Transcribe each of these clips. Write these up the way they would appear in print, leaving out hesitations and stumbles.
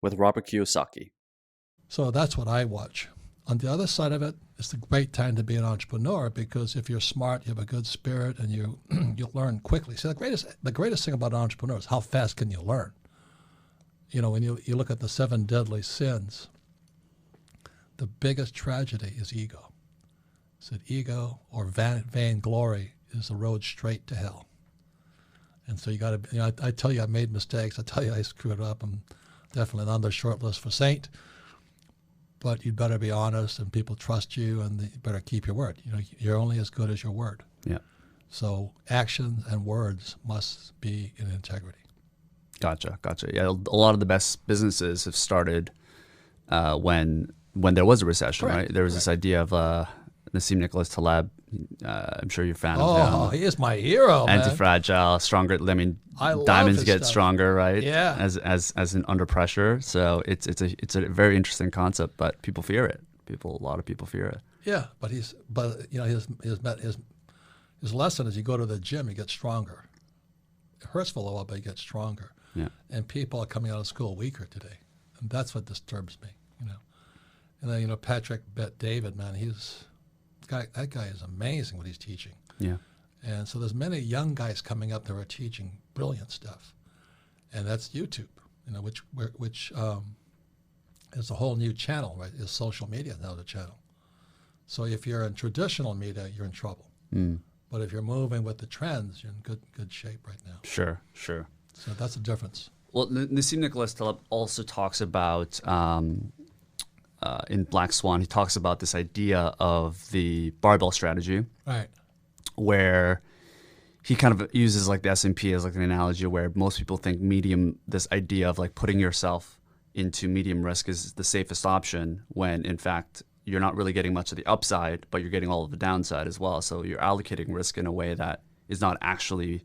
with Robert Kiyosaki. So that's what I watch. On the other side of it, it's a great time to be an entrepreneur because if you're smart, you have a good spirit, and you learn quickly. See, the greatest thing about an entrepreneur is how fast can you learn. You know, when you look at the 7 deadly sins, the biggest tragedy is ego. So ego or vainglory is the road straight to hell. And so you got to, I tell you I made mistakes. I tell you I screwed up. I'm definitely not on the short list for saint. But you'd better be honest, and people trust you, and you better keep your word. You know, you're only as good as your word. Yeah. So actions and words must be in integrity. Gotcha. Yeah, a lot of the best businesses have started when there was a recession, Correct. right? There was this idea of Nassim Nicholas Taleb. I'm sure you're a fan of him. Oh, he is my hero, man. Anti-fragile, stronger. I mean, I love diamonds his get stuff. stronger, right? Yeah. As in under pressure. So it's a very interesting concept, but people fear it. A lot of people fear it. Yeah, but his lesson is you go to the gym, you get stronger. It hurts for a while, but you get stronger. Yeah. And people are coming out of school weaker today, and that's what disturbs me. And then Patrick Bet-David, man, that guy is amazing what he's teaching. Yeah. And so there's many young guys coming up that are teaching brilliant stuff, and that's YouTube. Which is a whole new channel, right? Is social media now the channel? So if you're in traditional media, you're in trouble. But if you're moving with the trends, you're in good shape right now. Sure. So that's the difference. Well, Nassim Nicholas Taleb also talks about in Black Swan. He talks about this idea of the barbell strategy, Right. where he kind of uses like the S&P as like an analogy, where most people think medium. This idea of like putting yourself into medium risk is the safest option, when in fact you're not really getting much of the upside, but you're getting all of the downside as well. So you're allocating risk in a way that is not actually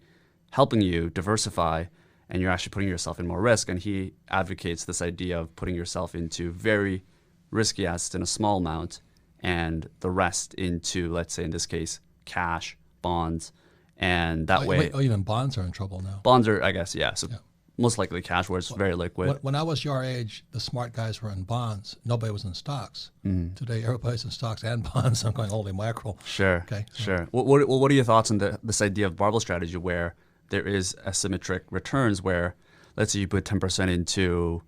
helping you diversify, and you're actually putting yourself in more risk. And he advocates this idea of putting yourself into very risky assets in a small amount, and the rest into, let's say in this case, cash, bonds, and that way. Even bonds are in trouble now. Bonds are, I guess, yeah. So most likely cash, where it's very liquid. When I was your age, the smart guys were in bonds. Nobody was in stocks. Today, everybody's in stocks and bonds. I'm going, holy mackerel. Sure. Okay. Sure. What are your thoughts on this idea of barbell strategy, where there is asymmetric returns, where let's say you put 10% into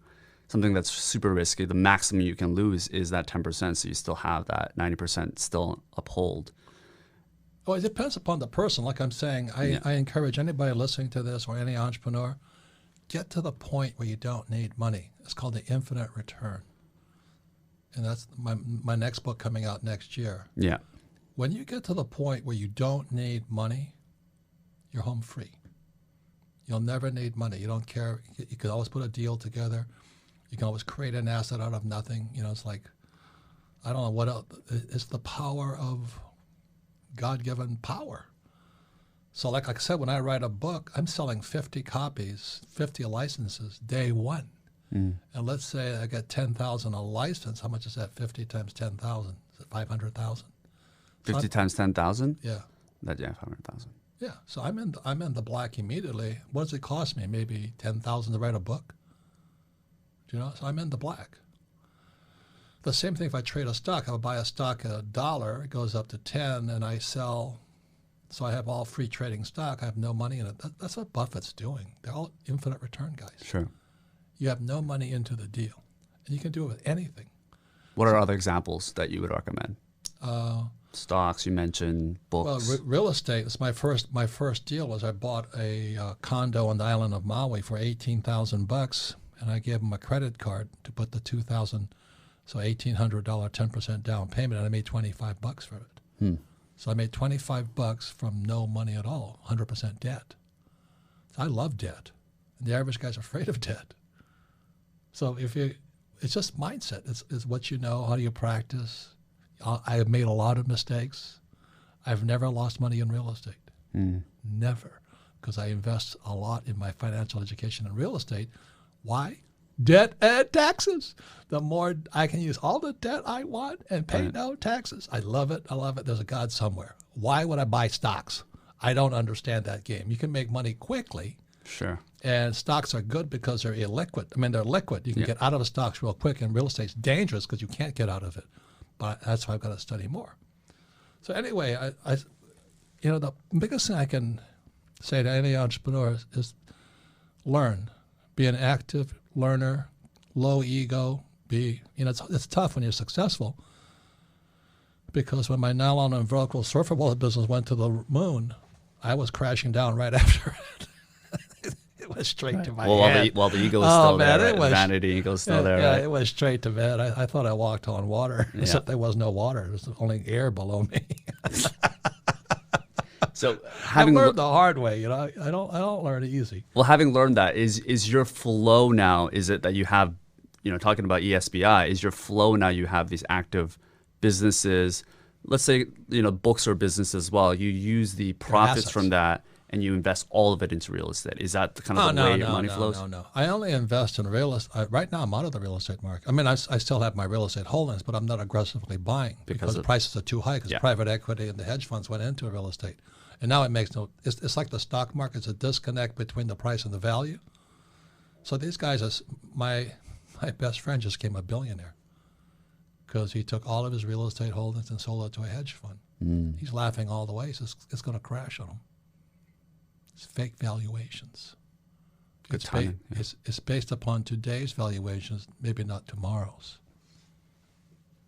something that's super risky, the maximum you can lose is that 10%, so you still have that 90% still uphold. Well, it depends upon the person. Like I'm saying, I encourage anybody listening to this or any entrepreneur, get to the point where you don't need money. It's called the infinite return. And that's my next book coming out next year. Yeah. When you get to the point where you don't need money, you're home free. You'll never need money. You don't care. You can always put a deal together. You can always create an asset out of nothing. It's like, I don't know what else. It's the power of God-given power. So like I said, when I write a book, I'm selling 50 copies, 50 licenses day one. And let's say I get 10,000 a license. How much is that? 50 times 10,000. Is it 500,000? 50 times 10,000? Yeah. 500,000. Yeah. So I'm in the black immediately. What does it cost me? Maybe 10,000 to write a book. So I'm in the black. The same thing if I trade a stock. I buy a stock at $1, it goes up to 10, and I sell. So I have all free trading stock. I have no money in it. That's what Buffett's doing. They're all infinite return guys. Sure. You have no money into the deal, and you can do it with anything. What are other examples that you would recommend? Stocks, you mentioned, books. Well, real estate. It's my first deal was I bought a condo on the island of Maui for $18,000, and I gave them a credit card to put the $2,000, so $1,800 10% down payment, and I made $25 for it. So I made $25 from no money at all, 100% debt. So I love debt, and the average guy's afraid of debt. So it's just mindset. It's what you know. How do you practice? I have made a lot of mistakes. I've never lost money in real estate. Never, because I invest a lot in my financial education in real estate. Why? Debt and taxes. The more I can use all the debt I want and pay no taxes. I love it. I love it. There's a God somewhere. Why would I buy stocks? I don't understand that game. You can make money quickly, Sure. And stocks are good because they're illiquid. I mean, they're liquid. You can get out of the stocks real quick, and real estate's dangerous because you can't get out of it. But that's why I've got to study more. So anyway, the biggest thing I can say to any entrepreneur is learn. Be an active learner, low ego. It's tough when you're successful, because when my nylon and vertical surfer bullet business went to the moon, I was crashing down right after it. It went straight to my head. While the ego is still man, there, right? Vanity ego is still there, right? It went straight to bed. I thought I walked on water, except there was no water. There was only air below me. So I learned the hard way. I don't learn it easy. Well, having learned that, is your flow now? Is it that you have, talking about ESBI? Is your flow now? You have these active businesses. Let's say books or business as well. You use the profits from that, and you invest all of it into real estate. Is that the way your money flows? No. I only invest in real estate. Right now, I'm out of the real estate market. I mean, I still have my real estate holdings, but I'm not aggressively buying because the prices are too high, because private equity and the hedge funds went into real estate. And now it makes it's like the stock market. It's a disconnect between the price and the value. So these guys, my best friend just became a billionaire because he took all of his real estate holdings and sold it to a hedge fund. He's laughing all the way. He says it's going to crash on him. It's fake valuations. Good timing. It's based upon today's valuations, maybe not tomorrow's.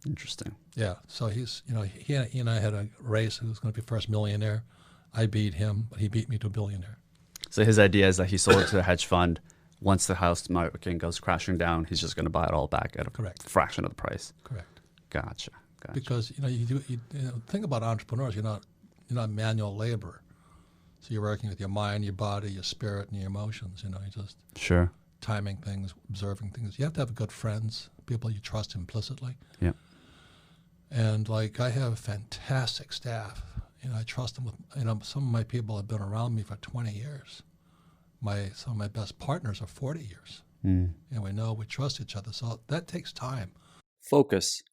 Interesting. Yeah. So he and I had a race. Who was going to be first millionaire? I beat him, but he beat me to a billionaire. So his idea is that he sold it to a hedge fund. Once the house market goes crashing down, he's just going to buy it all back at a fraction of the price. Correct. Gotcha. Because you think about entrepreneurs. You're not manual labor. So you're working with your mind, your body, your spirit, and your emotions. You're just timing things, observing things. You have to have good friends, people you trust implicitly. Yeah. And I have fantastic staff. I trust them with. Some of my people have been around me for 20 years. Some of my best partners are 40 years. And we trust each other. So that takes time. Focus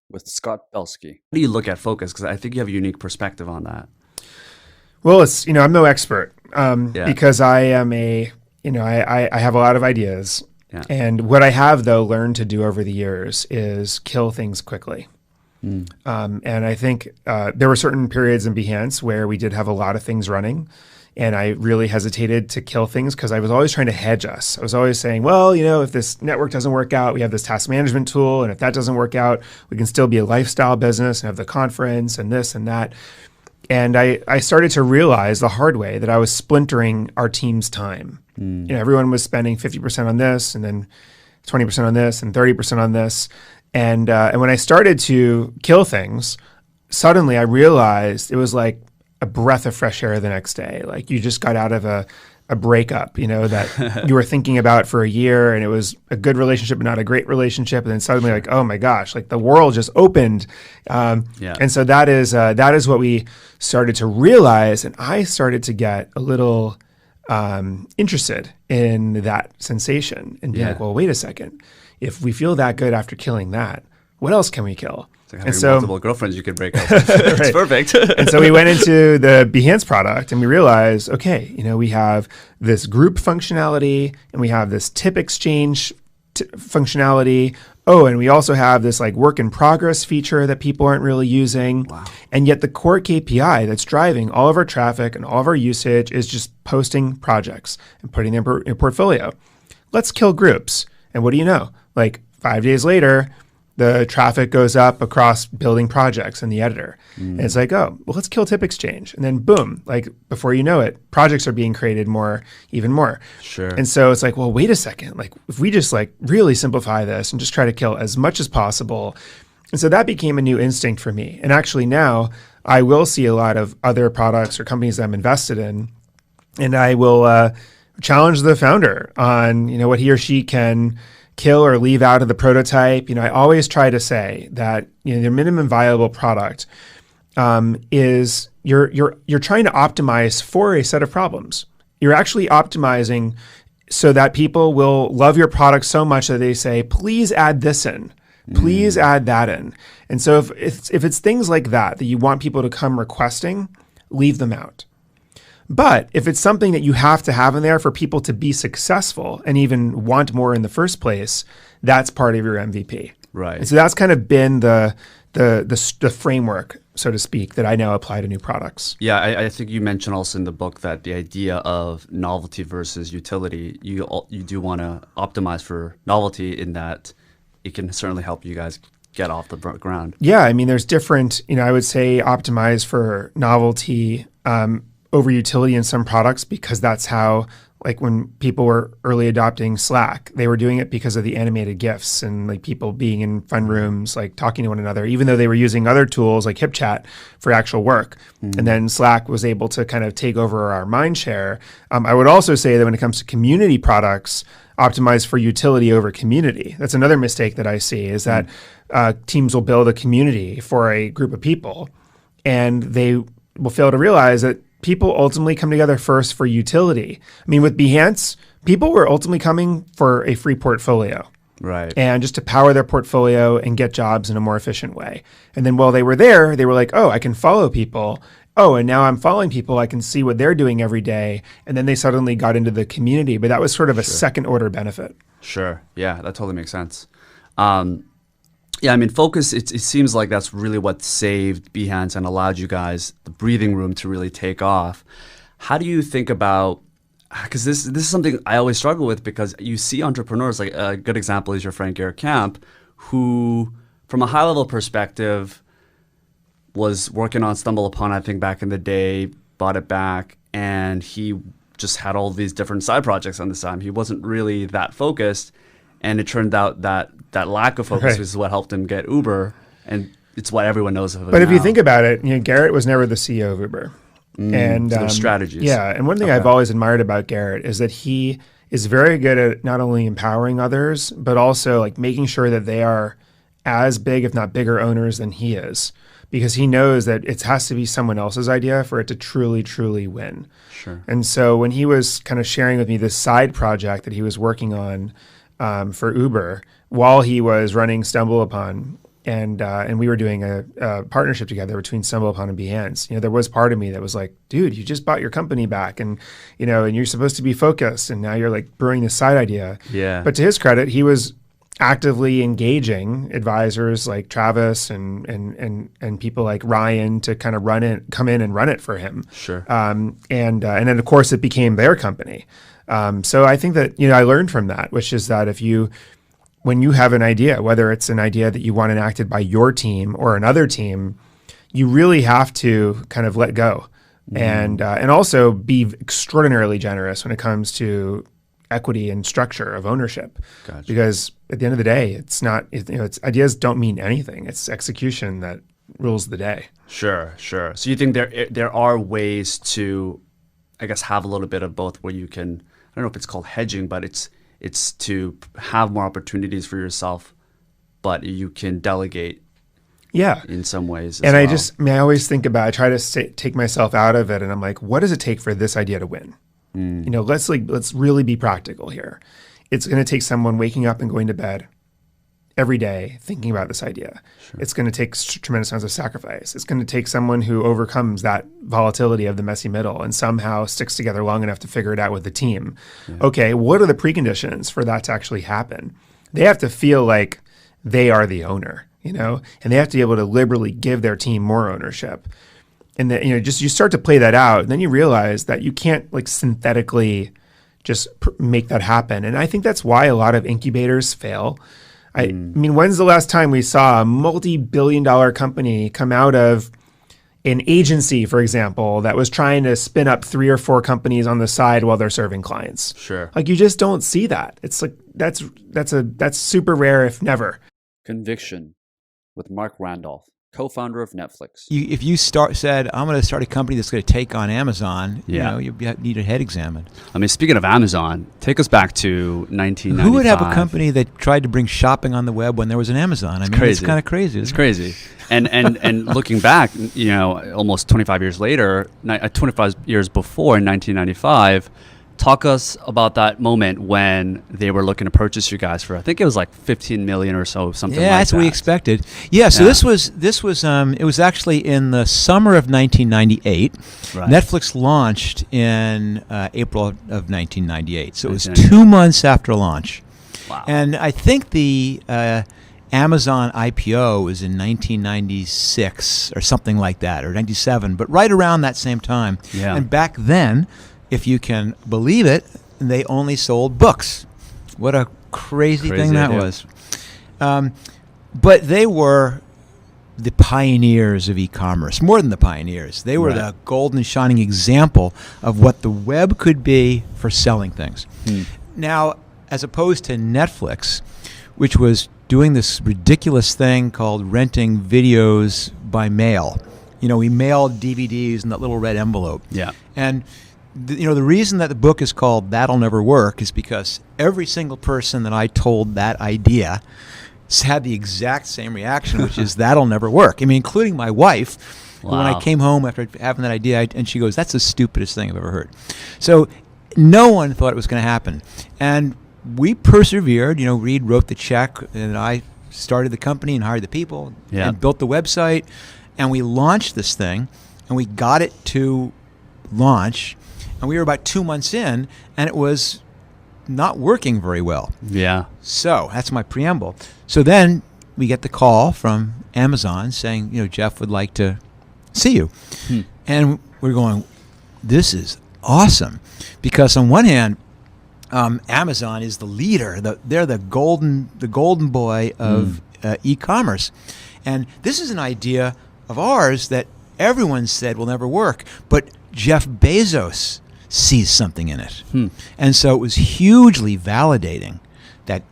with Scott Belsky. How do you look at focus? Because I think you have a unique perspective on that. Well, it's I'm no expert because I am I have a lot of ideas, and what I have though learned to do over the years is kill things quickly. And I think there were certain periods in Behance where we did have a lot of things running, and I really hesitated to kill things because I was always trying to hedge us. I was always saying, well, if this network doesn't work out, we have this task management tool, and if that doesn't work out, we can still be a lifestyle business and have the conference and this and that. And I started to realize the hard way that I was splintering our team's time. Everyone was spending 50% on this, and then 20% on this, and 30% on this. And when I started to kill things, suddenly I realized it was like a breath of fresh air the next day. Like you just got out of a breakup, that you were thinking about for a year, and it was a good relationship but not a great relationship. And then suddenly like, oh my gosh, like the world just opened. And so that is what we started to realize. And I started to get a little interested in that sensation and being like, well, wait a second. If we feel that good after killing that, what else can we kill? And so multiple girlfriends you could break up. It's perfect. And so we went into the Behance product and we realized, okay, we have this group functionality and we have this tip exchange functionality. Oh, and we also have this work in progress feature that people aren't really using. Wow. And yet the core KPI that's driving all of our traffic and all of our usage is just posting projects and putting them in your portfolio. Let's kill groups. And what do you know? 5 days later, the traffic goes up across building projects in the editor. And it's oh, well, let's kill tip exchange. And then boom, before you know it, projects are being created even more. Sure. And so it's well, wait a second. If we just really simplify this and just try to kill as much as possible. And so that became a new instinct for me. And actually now I will see a lot of other products or companies that I'm invested in, and I will challenge the founder on, what he or she can kill or leave out of the prototype. I always try to say that the minimum viable product is you're trying to optimize for a set of problems. You're actually optimizing so that people will love your product so much that they say, please add this in, please add that in. And so if it's things like that you want people to come requesting, leave them out. But if it's something that you have to have in there for people to be successful and even want more in the first place, that's part of your MVP. Right. And so that's kind of been the framework, so to speak, that I now apply to new products. Yeah, I think you mentioned also in the book that the idea of novelty versus utility, you do want to optimize for novelty in that it can certainly help you guys get off the ground. Yeah, I mean, there's different, I would say optimize for novelty over utility in some products, because that's how, like when people were early adopting Slack, they were doing it because of the animated GIFs and like people being in fun rooms, like talking to one another, even though they were using other tools like HipChat for actual work. And then Slack was able to kind of take over our mind share. I would also say that when it comes to community products, optimize for utility over community. That's another mistake that I see, is that teams will build a community for a group of people and they will fail to realize that people ultimately come together first for utility. I mean, with Behance, people were ultimately coming for a free portfolio. Right. And just to power their portfolio and get jobs in a more efficient way. And then while they were there, they were like, oh, I can follow people. Oh, and now I'm following people. I can see what they're doing every day. And then they suddenly got into the community. But that was sort of a second order benefit. Sure. Yeah, that totally makes sense. Yeah, I mean, focus, it seems like that's really what saved Behance and allowed you guys the breathing room to really take off. How do you think about, because this is something I always struggle with, because you see entrepreneurs, like a good example is your friend Garrett Camp, who from a high level perspective was working on Stumble Upon, I think back in the day, bought it back, and he just had all these different side projects on the side. He wasn't really that focused. And it turned out that lack of focus is what helped him get Uber, and it's what everyone knows of him. But if you think about it, Garrett was never the CEO of Uber. And so strategies. Yeah, and one thing I've always admired about Garrett is that he is very good at not only empowering others, but also like making sure that they are as big, if not bigger, owners than he is, because he knows that it has to be someone else's idea for it to truly, truly win. Sure. And so when he was kind of sharing with me this side project that he was working on for Uber while he was running Stumble Upon, and we were doing a partnership together between Stumble Upon and Behance. There was part of me that was like, dude, you just bought your company back, and and you're supposed to be focused, and now you're like brewing this side idea. Yeah. But to his credit, he was actively engaging advisors like Travis and people like Ryan to kind of come in and run it for him. Sure. And then of course it became their company. So I think that, I learned from that, which is that when you have an idea, whether it's an idea that you want enacted by your team or another team, you really have to kind of let go and also be extraordinarily generous when it comes to equity and structure of ownership. Gotcha. Because at the end of the day, it's not, it's ideas don't mean anything. It's execution that rules the day. Sure. So you think there are ways to, I guess, have a little bit of both, where you can, I don't know if it's called hedging, but it's to have more opportunities for yourself, but you can delegate. Yeah, in some ways. And I always think about, I try to take myself out of it, and I'm like, what does it take for this idea to win? Let's really be practical here. It's going to take someone waking up and going to bed every day thinking about this idea. Sure. It's going to take tremendous amounts of sacrifice. It's going to take someone who overcomes that volatility of the messy middle and somehow sticks together long enough to figure it out with the team. Yeah. Okay, what are the preconditions for that to actually happen? They have to feel like they are the owner, and they have to be able to liberally give their team more ownership. And that, you start to play that out, and then you realize that you can't like synthetically just make that happen. And I think that's why a lot of incubators fail. I mean, when's the last time we saw a multi-billion-dollar company come out of an agency, for example, that was trying to spin up 3 or 4 companies on the side while they're serving clients? Sure. Like, you just don't see that. It's like that's super rare, if never. Conviction with Marc Randolph, co-founder of Netflix. If you said, I'm going to start a company that's going to take on Amazon, you need a head examined. I mean, speaking of Amazon, take us back to 1995. Who would have a company that tried to bring shopping on the web when there was an Amazon? It's kind of crazy. It's crazy. And looking back, almost 25 years later, 25 years before, in 1995, talk us about that moment when they were looking to purchase you guys for, I think it was like 15 million or so, something like that. Yeah, that's what we expected. Yeah, so this was it was actually in the summer of 1998. Right. Netflix launched in April of 1998. So it was 2 months after launch. Wow. And I think the Amazon IPO was in 1996 or something like that, or 97, but right around that same time. Yeah. And back then, if you can believe it, they only sold books. What a crazy thing that was. But they were the pioneers of e-commerce, more than the pioneers. They were the golden shining example of what the web could be for selling things. Now, as opposed to Netflix, which was doing this ridiculous thing called renting videos by mail. You know, we mailed DVDs in that little red envelope. Yeah. And the reason that the book is called That'll Never Work is because every single person that I told that idea had the exact same reaction, which is that'll never work. I mean, including my wife, who, when I came home after having that idea, and she goes, "That's the stupidest thing I've ever heard." So no one thought it was going to happen. And we persevered. Reed wrote the check, and I started the company and hired the people and built the website, and we launched this thing, and we got it to launch. And we were about 2 months in, and it was not working very well. Yeah. So that's my preamble. So then we get the call from Amazon saying, Jeff would like to see you. And we're going, this is awesome. Because on one hand, Amazon is the leader. They're the golden boy of e-commerce. And this is an idea of ours that everyone said will never work. But Jeff Bezos sees something in it. And so it was hugely validating that.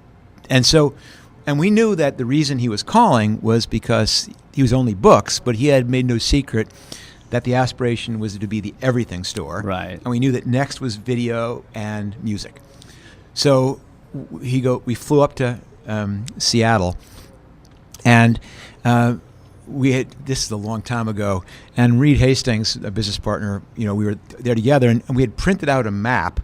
And we knew that the reason he was calling was because he was only books, but he had made no secret that the aspiration was to be the everything store. Right. And we knew that next was video and music. So we flew up to Seattle, and this is a long time ago, and Reed Hastings, a business partner, we were there together, and we had printed out a map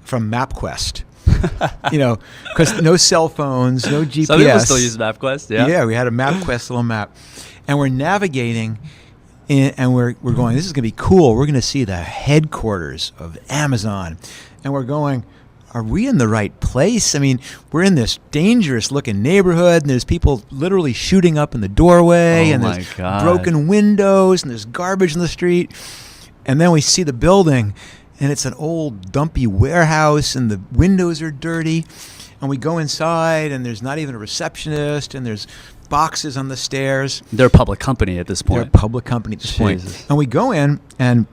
from MapQuest, because no cell phones, no GPS. Some people still use MapQuest, yeah. Yeah, we had a MapQuest little map, and we're navigating, and we're going, this is going to be cool. We're going to see the headquarters of Amazon, and we're going, are we in the right place? I mean, we're in this dangerous-looking neighborhood, and there's people literally shooting up in the doorway, and there's broken windows, and there's garbage in the street. And then we see the building, and it's an old, dumpy warehouse, and the windows are dirty. And we go inside, and there's not even a receptionist, and there's boxes on the stairs. They're a public company at this point. They're a public company at this point. And we go in, and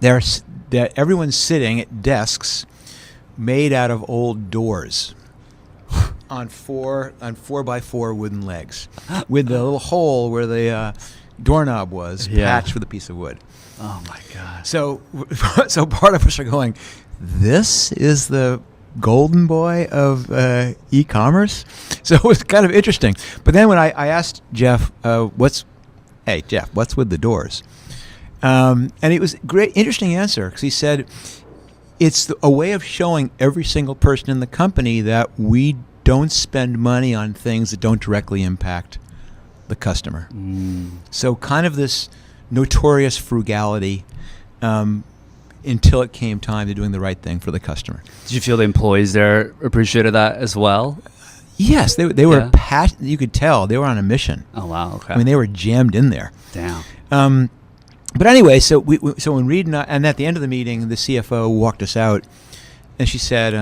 everyone's sitting at desks made out of old doors on 4x4 wooden legs, with the little hole where the doorknob was patched with a piece of wood. Oh my God! So part of us are going, this is the golden boy of e-commerce. So it was kind of interesting. But then when I asked Jeff, what's with the doors? And it was a great, interesting answer, because he said, it's a way of showing every single person in the company that we don't spend money on things that don't directly impact the customer. So kind of this notorious frugality until it came time to doing the right thing for the customer. Did you feel the employees there appreciated that as well? Yes, they were passionate. You could tell they were on a mission. Oh, wow. Okay. I mean, they were jammed in there. Damn. But anyway, so when Reed and at the end of the meeting, the CFO walked us out, and she said,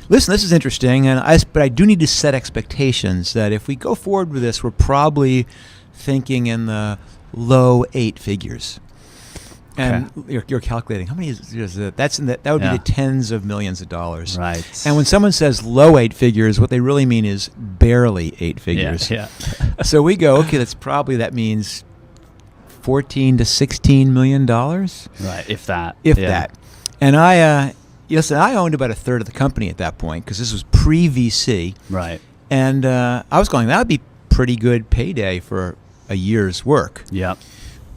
"Listen, this is interesting, but I do need to set expectations that if we go forward with this, we're probably thinking in the low 8 figures." And you're calculating how many is it? That would be the tens of millions of dollars. Right. And when someone says low 8 figures, what they really mean is barely 8 figures. Yeah. So we go, okay, that means $14 to $16 million. Right, if that. And I owned about a third of the company at that point, because this was pre-VC. Right. And I was going, that would be pretty good payday for a year's work. Yeah.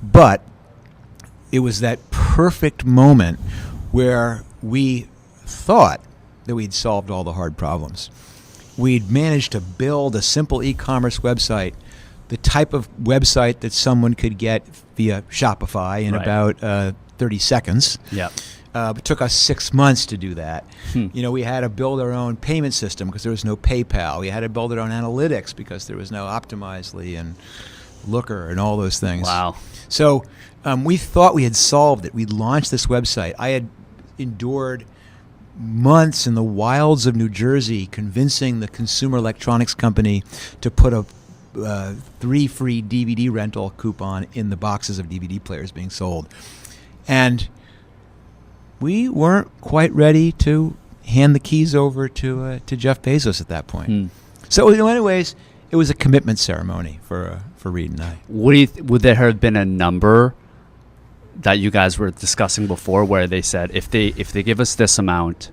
But it was that perfect moment where we thought that we'd solved all the hard problems. We'd managed to build a simple e-commerce website, the type of website that someone could get via Shopify in about 30 seconds. Yeah. It took us 6 months to do that. We had to build our own payment system because there was no PayPal. We had to build our own analytics because there was no Optimizely and Looker and all those things. Wow. So we thought we had solved it. We launched this website. I had endured months in the wilds of New Jersey convincing the consumer electronics company to put a 3 free DVD rental coupon in the boxes of DVD players being sold. And we weren't quite ready to hand the keys over to Jeff Bezos at that point. So in many ways, it was a commitment ceremony for Reed and I. Would there have been a number that you guys were discussing before where they said if they give us this amount,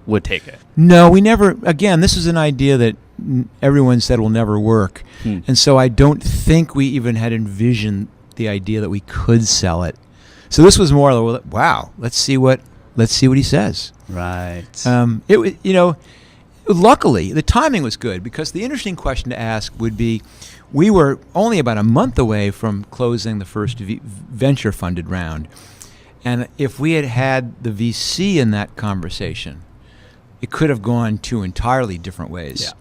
we'd take it? No, we never. Again, this is an idea that everyone said will never work, and so I don't think we even had envisioned the idea that we could sell it. So this was more like, wow, let's see what he says. Right. Luckily, the timing was good because the interesting question to ask would be, we were only about a month away from closing the first venture-funded round. And if we had had the VC in that conversation, it could have gone two entirely different ways. Yeah.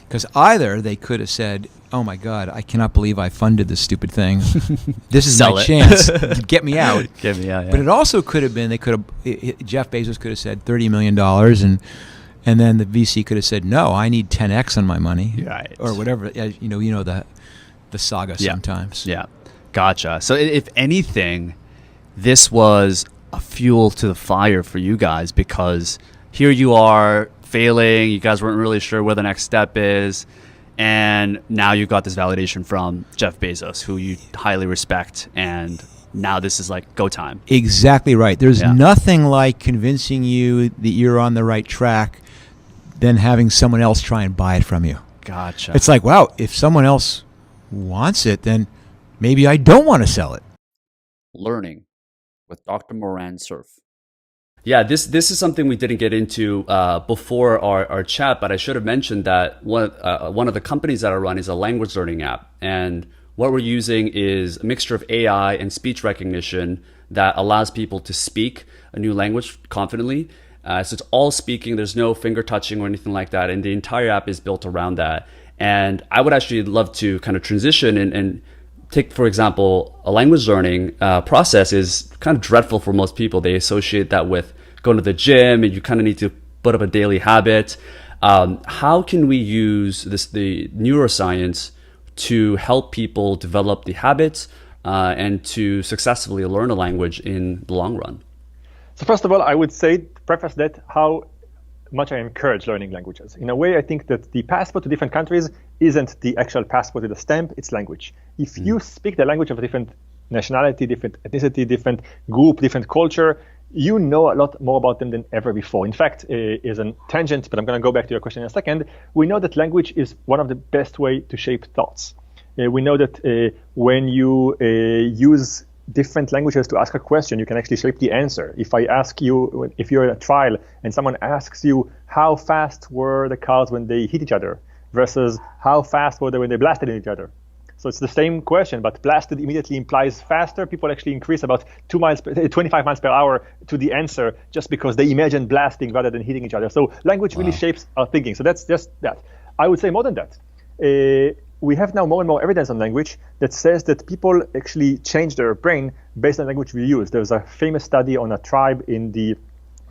Because either they could have said, oh my God, I cannot believe I funded this stupid thing. This is my chance. Get me out. Get me out, yeah. But it also could have been, Jeff Bezos could have said $30 million and then the VC could have said, no, I need 10x on my money. Right. Or whatever. The saga sometimes. Yeah. Gotcha. So if anything, this was a fuel to the fire for you guys because here you are failing. You guys weren't really sure where the next step is. And now you've got this validation from Jeff Bezos, who you highly respect. And now this is like go time. Exactly right. There's nothing like convincing you that you're on the right track than having someone else try and buy it from you. Gotcha. It's like, wow, if someone else wants it, then maybe I don't want to sell it. Learning with Dr. Moran Cerf. Yeah, this is something we didn't get into before our chat, but I should have mentioned that one of the companies that I run is a language learning app. And what we're using is a mixture of AI and speech recognition that allows people to speak a new language confidently. So it's all speaking. There's no finger touching or anything like that. And the entire app is built around that. And I would actually love to kind of transition and take, for example, a language learning process is kind of dreadful for most people. They associate that with going to the gym and you kind of need to put up a daily habit. How can we use the neuroscience to help people develop the habits and to successfully learn a language in the long run? So first of all, I would say, preface that, how much I encourage learning languages. In a way, I think that the passport to different countries isn't the actual passport with a stamp, it's language. If you speak the language of a different nationality, different ethnicity, different group, different culture, you know a lot more about them than ever before. In fact, is a tangent, but I'm going to go back to your question in a second. We know that language is one of the best way to shape thoughts. We know that when you use different languages to ask a question, you can actually shape the answer. If I ask you, if you're in a trial and someone asks you, how fast were the cars when they hit each other versus how fast were they when they blasted each other? So it's the same question, but blasted immediately implies faster. People actually increase about 25 miles per hour to the answer just because they imagine blasting rather than hitting each other. So language really shapes our thinking. So that's just that. I would say more than that. We have now more and more evidence on language that says that people actually change their brain based on language we use. There's a famous study on a tribe in the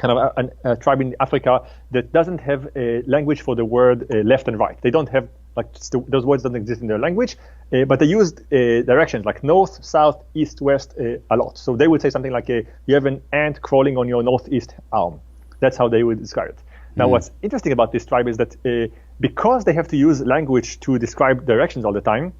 a tribe in Africa that doesn't have a language for the word left and right. They don't have, those words don't exist in their language, but they use directions like north, south, east, west a lot. So they would say something like, you have an ant crawling on your northeast arm. That's how they would describe it. Now, what's interesting about this tribe is that because they have to use language to describe directions all the time,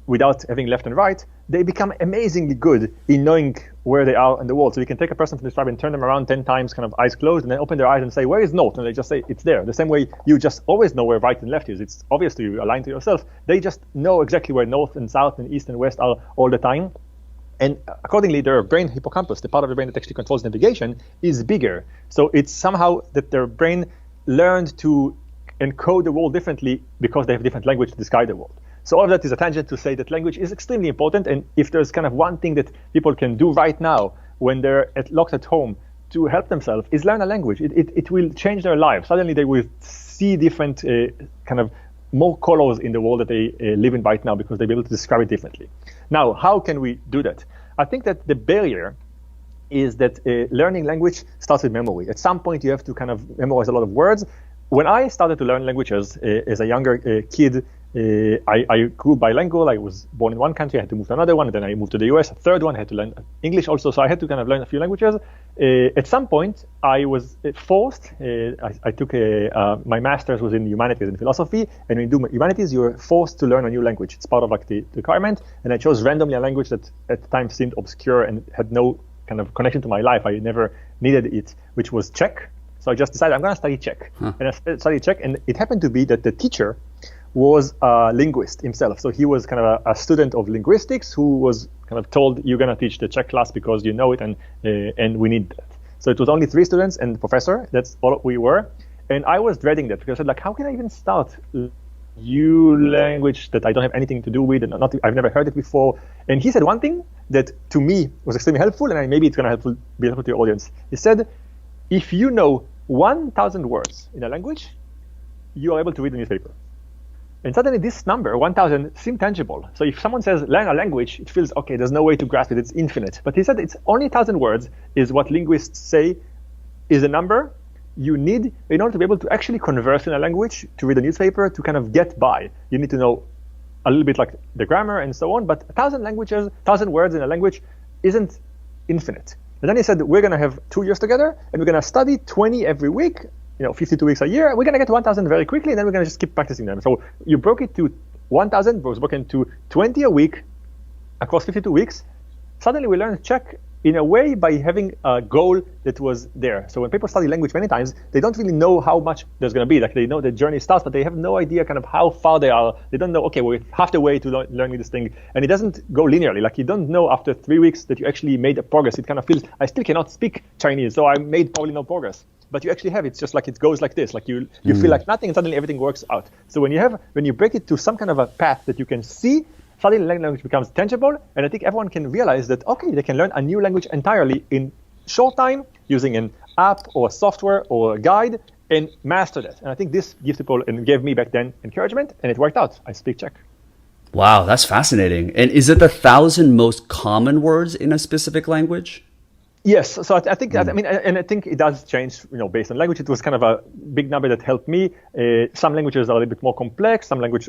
without having left and right, they become amazingly good in knowing where they are in the world. So you can take a person from this tribe and turn them around 10 times, kind of eyes closed, and then open their eyes and say, where is north? And they just say, it's there. The same way you just always know where right and left is. It's obviously aligned to yourself. They just know exactly where north and south and east and west are all the time. And accordingly, their brain hippocampus, the part of the brain that actually controls navigation, is bigger. So it's somehow that their brain learned to encode the world differently because they have different language to describe the world. So all of that is a tangent to say that language is extremely important. And if there's kind of one thing that people can do right now when they're locked at home to help themselves, is learn a language. It will change their lives. Suddenly they will see different kind of more colors in the world that they live in right now because they'll be able to describe it differently. Now, how can we do that? I think that the barrier is that learning language starts with memory. At some point, you have to kind of memorize a lot of words. When I started to learn languages as a younger kid, I grew bilingual. I was born in one country, I had to move to another one, and then I moved to the US, a third one, I had to learn English also, so I had to kind of learn a few languages. At some point, I was forced, I took my master's was in humanities and philosophy, and when you do humanities, you're forced to learn a new language. It's part of like the requirement, and I chose randomly a language that at the time seemed obscure and had no kind of connection to my life. I never needed it, which was Czech. So I just decided I'm going to study Czech. And I studied Czech, and it happened to be that the teacher was a linguist himself. So he was kind of a student of linguistics who was kind of told, you're going to teach the Czech class because you know it, and we need that. So it was only 3 students and the professor. That's all we were. And I was dreading that because I said, like, how can I even start new language that I don't have anything to do with, and I've never heard it before? And he said one thing that to me was extremely helpful, and maybe it's going to be helpful to your audience. He said, if you know 1,000 words in a language, you are able to read the newspaper. And suddenly this number, 1,000, seemed tangible. So if someone says, learn a language, it feels, okay, there's no way to grasp it, it's infinite. But he said it's only 1,000 words is what linguists say is a number you need in order to be able to actually converse in a language, to read a newspaper, to kind of get by. You need to know a little bit like the grammar and so on, but 1,000 languages, 1,000 words in a language isn't infinite. And then he said, we're going to have 2 years together, and we're going to study 20 every week, 52 weeks a year. We're going to get to 1,000 very quickly, and then we're going to just keep practicing them. So you broke it to 1,000, was broken to 20 a week across 52 weeks. Suddenly we learned Czech in a way by having a goal that was there. So when people study language many times, they don't really know how much there's going to be. Like they know the journey starts, but they have no idea kind of how far they are. They don't know, okay, we're half the way to learning this thing. And it doesn't go linearly. Like you don't know after 3 weeks that you actually made a progress. It kind of feels, I still cannot speak Chinese, so I made probably no progress. But you actually have, it's just like it goes like this. Like you feel like nothing, and suddenly everything works out. So when you break it to some kind of a path that you can see, suddenly language becomes tangible, and I think everyone can realize that, okay, they can learn a new language entirely in short time using an app or a software or a guide and master that. And I think this gives people, and gave me back then, encouragement, and it worked out. I speak Czech. Wow, that's fascinating. And is it the 1,000 most common words in a specific language? Yes, so I think, I mean, and I think it does change, based on language. It was kind of a big number that helped me. Some languages are a little bit more complex. Some language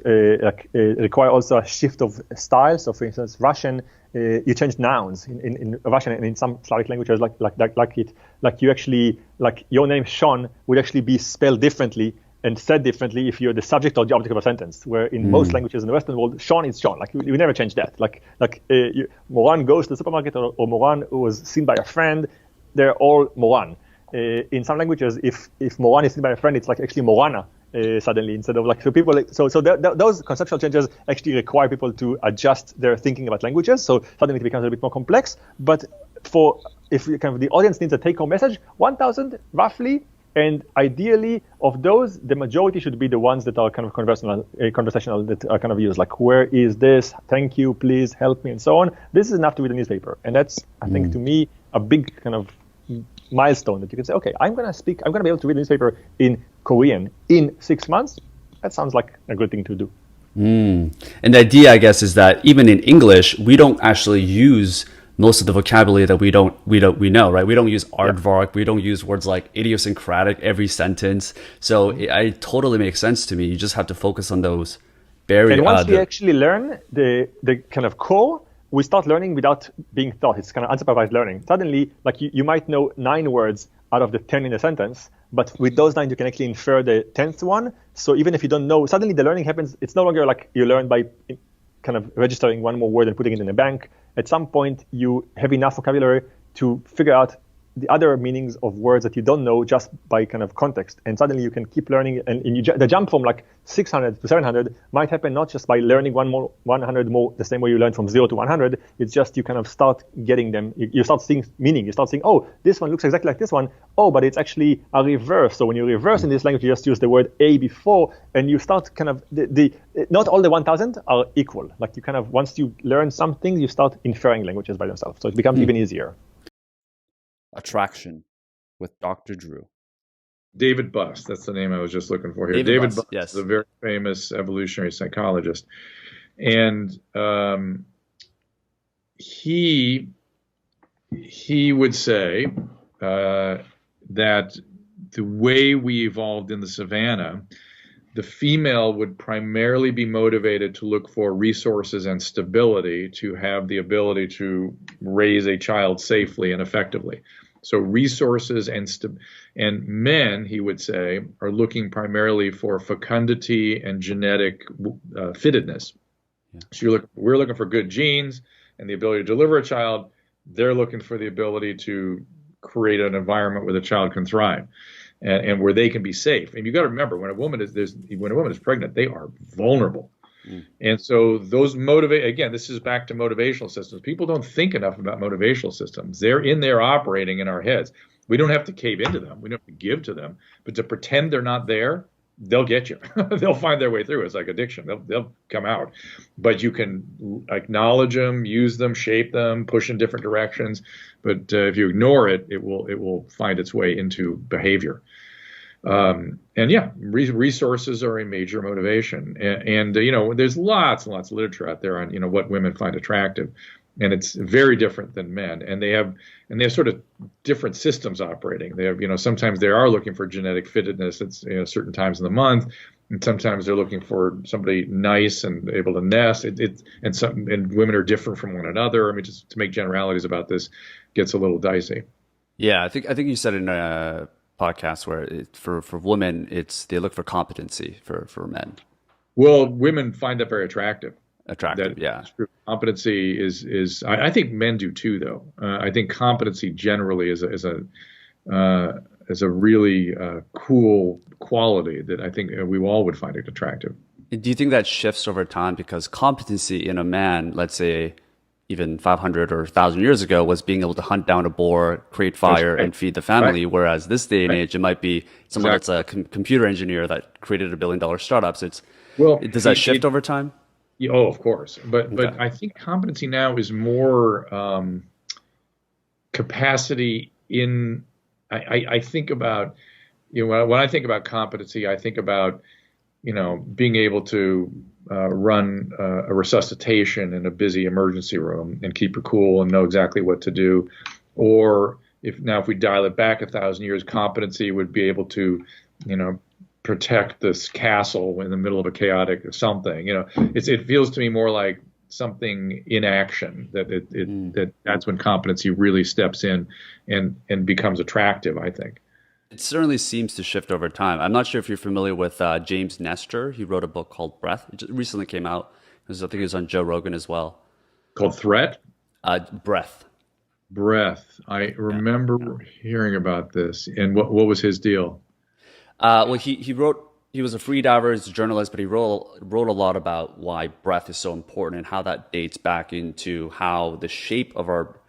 require also a shift of style. So, for instance, Russian, you change nouns in Russian, and in some Slavic languages, like you actually, like your name Sean would actually be spelled differently and said differently if you're the subject or the object of a sentence, where in most languages in the Western world, Sean is Sean. Like we never change that. Moran goes to the supermarket, or Moran was seen by a friend, they're all Moran. In some languages, if Moran is seen by a friend, it's like actually Morana suddenly, instead of like, so people, those conceptual changes actually require people to adjust their thinking about languages. So suddenly it becomes a bit more complex. But if the audience needs a take-home message, 1,000 roughly. And ideally, of those, the majority should be the ones that are kind of conversational, that are kind of used, like, where is this? Thank you, please help me, and so on. This is enough to read a newspaper. And that's, I think, to me, a big kind of milestone that you can say, okay, I'm going to be able to read a newspaper in Korean in 6 months. That sounds like a good thing to do. And the idea, I guess, is that even in English, we don't actually use most of the vocabulary that we know, right? We don't use aardvark. We don't use words like idiosyncratic every sentence. So it totally makes sense to me. You just have to focus on those barriers. And once we actually learn the kind of core, we start learning without being taught. It's kind of unsupervised learning. Suddenly, like you might know 9 words out of the 10 in a sentence, but with those 9, you can actually infer the 10th one. So even if you don't know, suddenly the learning happens. It's no longer like you learn by kind of registering one more word and putting it in a bank. At some point, you have enough vocabulary to figure out the other meanings of words that you don't know just by kind of context. And suddenly you can keep learning. And the jump from like 600 to 700 might happen not just by learning 100 more the same way you learn from 0 to 100. It's just you kind of start getting them. You start seeing meaning. You start saying, oh, this one looks exactly like this one. Oh, but it's actually a reverse. So when you reverse in this language, you just use the word a before, and you start kind of not all the 1,000 are equal. Like you kind of, once you learn something, you start inferring languages by themselves. So it becomes even easier. Attraction with Dr. Drew. David Buss, that's the name I was just looking for here. David Buss yes. is a very famous evolutionary psychologist. And he would say that the way we evolved in the savannah, the female would primarily be motivated to look for resources and stability to have the ability to raise a child safely and effectively. So resources and men, he would say, are looking primarily for fecundity and genetic fittedness. Yeah. So we're looking for good genes and the ability to deliver a child. They're looking for the ability to create an environment where the child can thrive and where they can be safe. And you got to remember, when a woman is pregnant, they are vulnerable. And so those again, this is back to motivational systems. People don't think enough about motivational systems. They're in there operating in our heads. We don't have to cave into them. We don't have to give to them. But to pretend they're not there, they'll get you. They'll find their way through. It's like addiction. They'll come out. But you can acknowledge them, use them, shape them, push in different directions. But if you ignore it, it will find its way into behavior. And yeah, resources are a major motivation. And there's lots and lots of literature out there on, what women find attractive. And it's very different than men. And they have sort of different systems operating. They have, sometimes they are looking for genetic fittedness at certain times in the month. And sometimes they're looking for somebody nice and able to nest. And women are different from one another. I mean, just to make generalities about this gets a little dicey. Yeah, I think you said in a podcast where for women, they look for competency for men. Well, women find that very attractive. Yeah. Competency is I think men do too, though. I think competency generally is a really cool quality that I think we all would find it attractive. Do you think that shifts over time? Because competency in a man, let's say even 500 or 1,000 years ago, was being able to hunt down a boar, create fire, and feed the family. Right. Whereas this day and age, it might be someone that's a computer engineer that created $1 billion startup. So does that shift over time? Oh, of course. But I think competency now is more capacity in. I think about when I think about competency, I think about being able to run a resuscitation in a busy emergency room and keep it cool and know exactly what to do. Or if we dial it back 1,000 years, competency would be able to, protect this castle in the middle of a chaotic something. It feels to me more like something in action that's when competency really steps in and becomes attractive, I think. It certainly seems to shift over time. I'm not sure if you're familiar with James Nestor. He wrote a book called Breath. It just recently came out. I think it was on Joe Rogan as well. Called Threat? Breath. I remember hearing about this. And what was his deal? Well, he was a free diver, he's a journalist, but he wrote a lot about why breath is so important and how that dates back into how the shape of our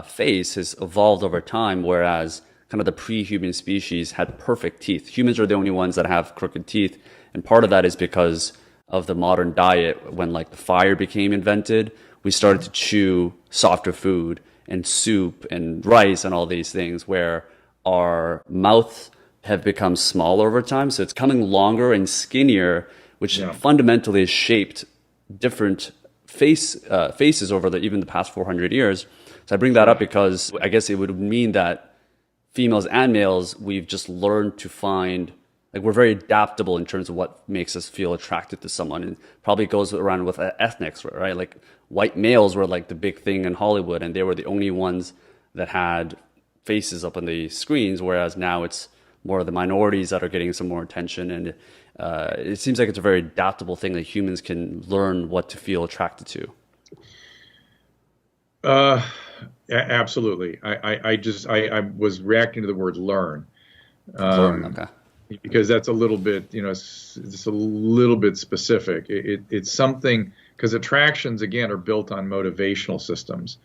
face has evolved over time, whereas kind of the pre-human species had perfect teeth. Humans are the only ones that have crooked teeth, and part of that is because of the modern diet. When the fire became invented, we started to chew softer food and soup and rice and all these things, where our mouths have become smaller over time. So it's coming longer and skinnier, which fundamentally has shaped different faces over even the past 400 years. So I bring that up because I guess it would mean that females and males, we've just learned to find, we're very adaptable in terms of what makes us feel attracted to someone. And probably goes around with ethnics, right? White males were the big thing in Hollywood, and they were the only ones that had faces up on the screens, whereas now it's more of the minorities that are getting some more attention. And it seems like it's a very adaptable thing that humans can learn what to feel attracted to. Yeah, I think competency Absolutely. I was reacting to the word learn. Learn, okay. Because that's a little bit, it's a little bit specific. It's something, because attractions, again, are built on motivational systems,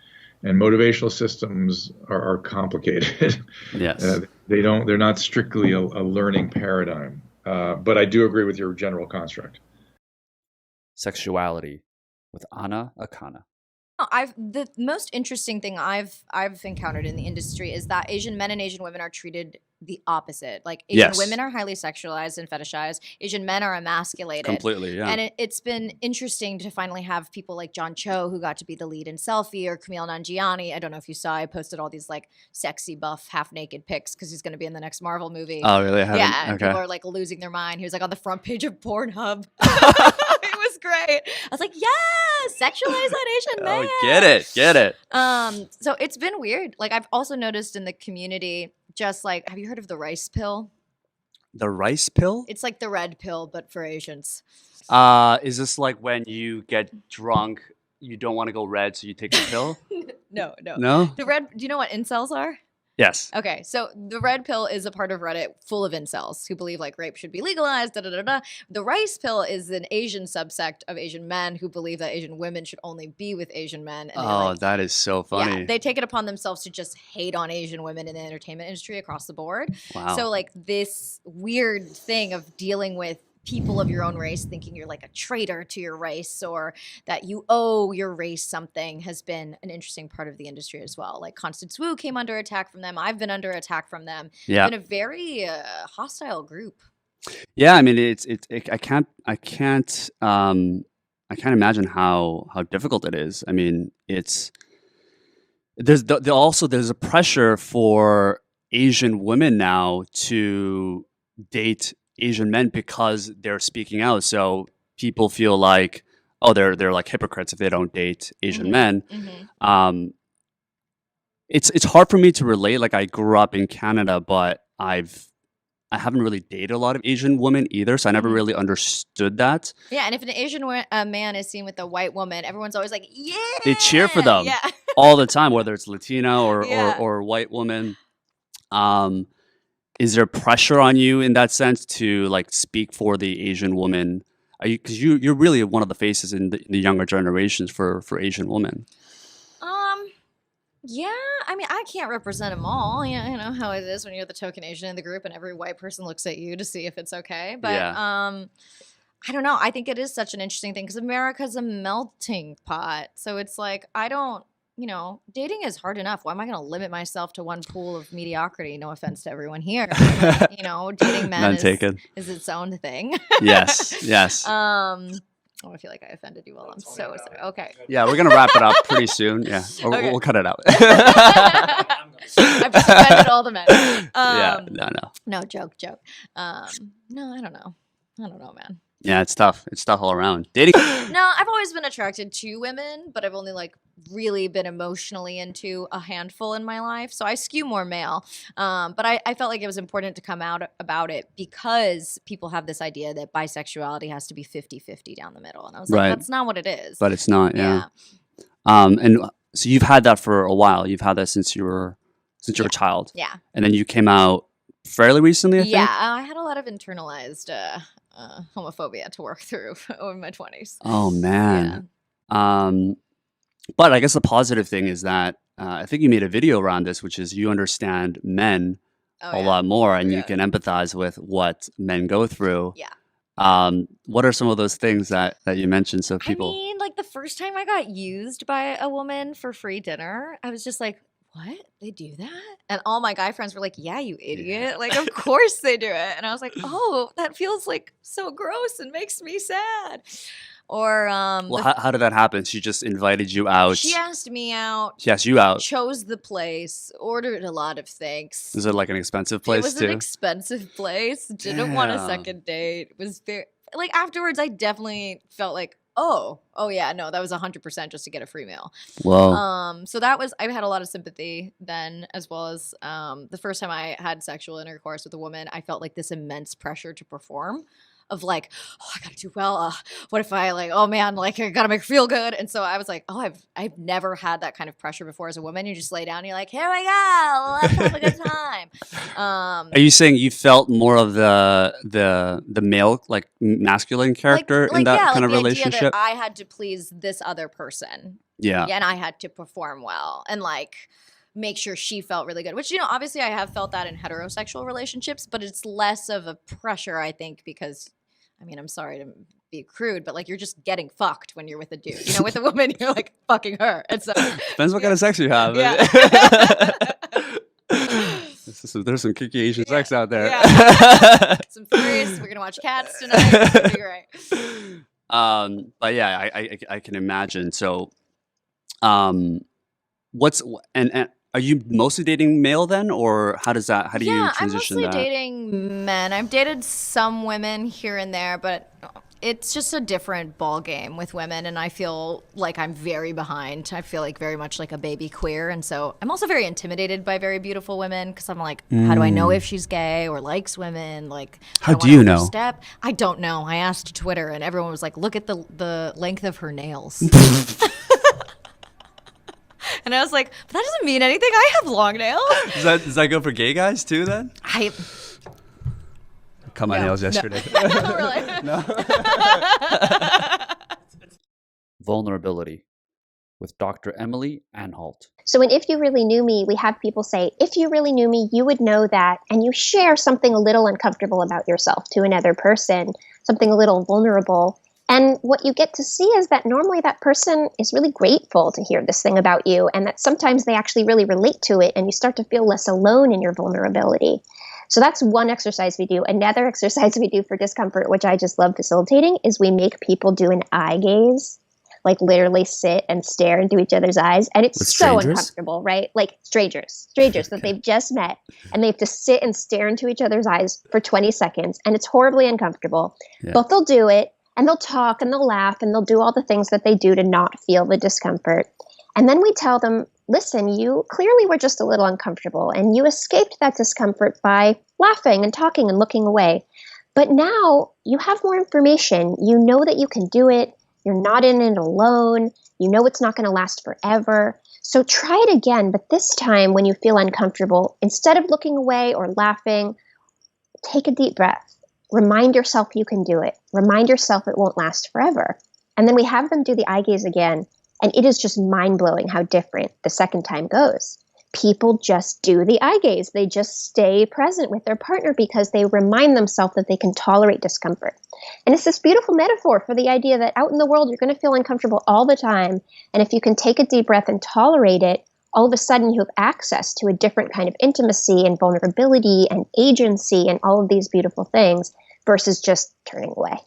and motivational systems are complicated. Yes. They're not strictly a learning paradigm. But I do agree with your general construct. Sexuality with Akana. The most interesting thing I've encountered in the industry is that Asian men and Asian women are treated the opposite. Like Asian women are highly sexualized and fetishized. Asian men are emasculated. Completely, yeah. And it's been interesting to finally have people like John Cho, who got to be the lead in Selfie, or Kumail Nanjiani. I don't know if you saw, I posted all these like sexy buff half naked pics because he's going to be in the next Marvel movie. Oh, really? Yeah, and people are like losing their mind. He was like on the front page of Pornhub. It was great. I was like, yes, sexualize that Asian man. Oh, get it. So it's been weird. Like I've also noticed in the community, just like, have you heard of the rice pill? The rice pill? It's like the red pill, but for Asians. Is this like when you get drunk, you don't want to go red, so you take the pill? No. No? The red, do you know what incels are? Yes. Okay, so the red pill is a part of Reddit full of incels who believe like rape should be legalized, da-da-da-da. The rice pill is an Asian subsect of Asian men who believe that Asian women should only be with Asian men. And that is so funny. Yeah, they take it upon themselves to just hate on Asian women in the entertainment industry across the board. Wow. So like this weird thing of dealing with people of your own race thinking you're like a traitor to your race or that you owe your race something has been an interesting part of the industry as well. Like Constance Wu came under attack from them. I've been under attack from them. Yeah. It's been a very hostile group. Yeah, I mean, I can't imagine how difficult it is. I mean, there's a pressure for Asian women now to date Asian men because they're speaking out. So people feel like, oh, they're like hypocrites if they don't date Asian men. Mm-hmm. It's hard for me to relate. Like I grew up in Canada, but I haven't really dated a lot of Asian women either, so I never really understood that. Yeah, and if an Asian man is seen with a white woman, everyone's always like, yeah! They cheer for them all the time, whether it's Latino or white woman. Is there pressure on you in that sense to like speak for the Asian woman? Because you're really one of the faces in the younger generations for Asian women. Yeah, I mean, I can't represent them all. You know how it is when you're the token Asian in the group and every white person looks at you to see if it's okay. But I don't know. I think it is such an interesting thing because America's a melting pot. So it's like, dating is hard enough. Why am I going to limit myself to one pool of mediocrity? No offense to everyone here. Dating men is its own thing. Yes. I feel like I offended you all. I'm so sorry. Okay. Yeah, we're going to wrap it up pretty soon. Yeah, or we'll cut it out. I've just offended all the men. No, joke. No, I don't know, man. Yeah, it's tough. It's tough all around. Dating. No, I've always been attracted to women, but I've only like really been emotionally into a handful in my life. So I skew more male. But I felt like it was important to come out about it because people have this idea that bisexuality has to be 50-50 down the middle. And I was like, that's not what it is. But it's not, yeah. And so you've had that for a while. You've had that since you were a child. Yeah. And then you came out fairly recently, I think? Yeah, I had a lot of internalized homophobia to work through in my 20s. Oh, man. Yeah. But I guess the positive thing is that I think you made a video around this, which is you understand men a lot more and you can empathize with what men go through. Yeah. What are some of those things that you mentioned? So people. I mean, like the first time I got used by a woman for free dinner, I was just like, what? They do that? And all my guy friends were like, yeah, you idiot. Yeah. Like, of course they do it. And I was like, oh, that feels like so gross and makes me sad. Or how did that happen? She just invited you out. She asked me out. She asked you out. Chose the place. Ordered a lot of things. Was it like an expensive place too? It was an expensive place. Didn't want a second date. It was very like afterwards. I definitely felt like, oh yeah, no, that was 100% just to get a free meal. Whoa. So that was, I had a lot of sympathy then, as well as the first time I had sexual intercourse with a woman, I felt like this immense pressure to perform of like, oh, I gotta do well. What if I like, oh man, like I gotta make her feel good. And so I was like, oh, I've never had that kind of pressure before as a woman. You just lay down and you're like, here we go, let's have a good time. Are you saying you felt more of the male, like masculine character in that kind of relationship? Idea that I had to please this other person. Yeah. And I had to perform well and like make sure she felt really good, which, you know, obviously I have felt that in heterosexual relationships, but it's less of a pressure, I think, because, I mean, I'm sorry to be crude, but like you're just getting fucked when you're with a dude. You know, with a woman, you're like fucking her. And so depends what kind of sex you have. Yeah. There's some kinky Asian sex out there. Yeah. Some threes. We're gonna watch Cats tonight. It's gonna be great. But yeah, I can imagine. So, what's and are you mostly dating male then, or how do you transition that? I'm mostly dating men. I've dated some women here and there, but it's just a different ball game with women, and I feel like I'm very behind. I feel like very much like a baby queer, and so I'm also very intimidated by very beautiful women because I'm like, how do I know if she's gay or likes women? Like, how do you know? I don't know. I asked Twitter, and everyone was like, look at the length of her nails. And I was like, but that doesn't mean anything. I have long nails. Does that go for gay guys too then? Cut my nails yesterday. No. Really? No. Vulnerability with Dr. Emily Anhalt. So in If You Really Knew Me, we have people say, if you really knew me, you would know that, and you share something a little uncomfortable about yourself to another person, something a little vulnerable. And what you get to see is that normally that person is really grateful to hear this thing about you, and that sometimes they actually really relate to it, and you start to feel less alone in your vulnerability. So that's one exercise we do. Another exercise we do for discomfort, which I just love facilitating, is we make people do an eye gaze, like literally sit and stare into each other's eyes. And it's so uncomfortable, right? Like strangers that they've just met, and they have to sit and stare into each other's eyes for 20 seconds. And it's horribly uncomfortable, but they'll do it. And they'll talk and they'll laugh and they'll do all the things that they do to not feel the discomfort. And then we tell them, listen, you clearly were just a little uncomfortable and you escaped that discomfort by laughing and talking and looking away. But now you have more information. You know that you can do it. You're not in it alone. You know it's not going to last forever. So try it again. But this time when you feel uncomfortable, instead of looking away or laughing, take a deep breath. Remind yourself you can do it. Remind yourself it won't last forever. And then we have them do the eye gaze again. And it is just mind-blowing how different the second time goes. People just do the eye gaze. They just stay present with their partner because they remind themselves that they can tolerate discomfort. And it's this beautiful metaphor for the idea that out in the world, you're going to feel uncomfortable all the time. And if you can take a deep breath and tolerate it, all of a sudden you have access to a different kind of intimacy and vulnerability and agency and all of these beautiful things versus just turning away.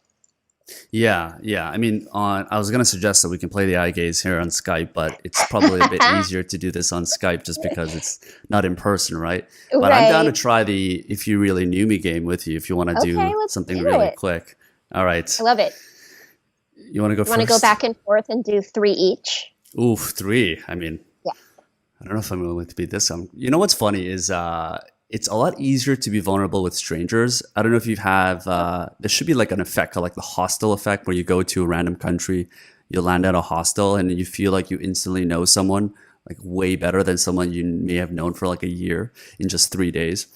Yeah. I mean, I was going to suggest that we can play the eye gaze here on Skype, but it's probably a bit easier to do this on Skype just because it's not in person, right? But I'm down to try the If You Really Knew Me game with you if you want to do something really quick. All right. I love it. You want to go first? You want to go back and forth and do 3 each? Ooh, 3. I mean, I don't know if I'm going to be this. You know what's funny is it's a lot easier to be vulnerable with strangers. I don't know if you have, there should be like an effect called like the hostel effect where you go to a random country, you land at a hostel and you feel like you instantly know someone like way better than someone you may have known for like a year in just 3 days.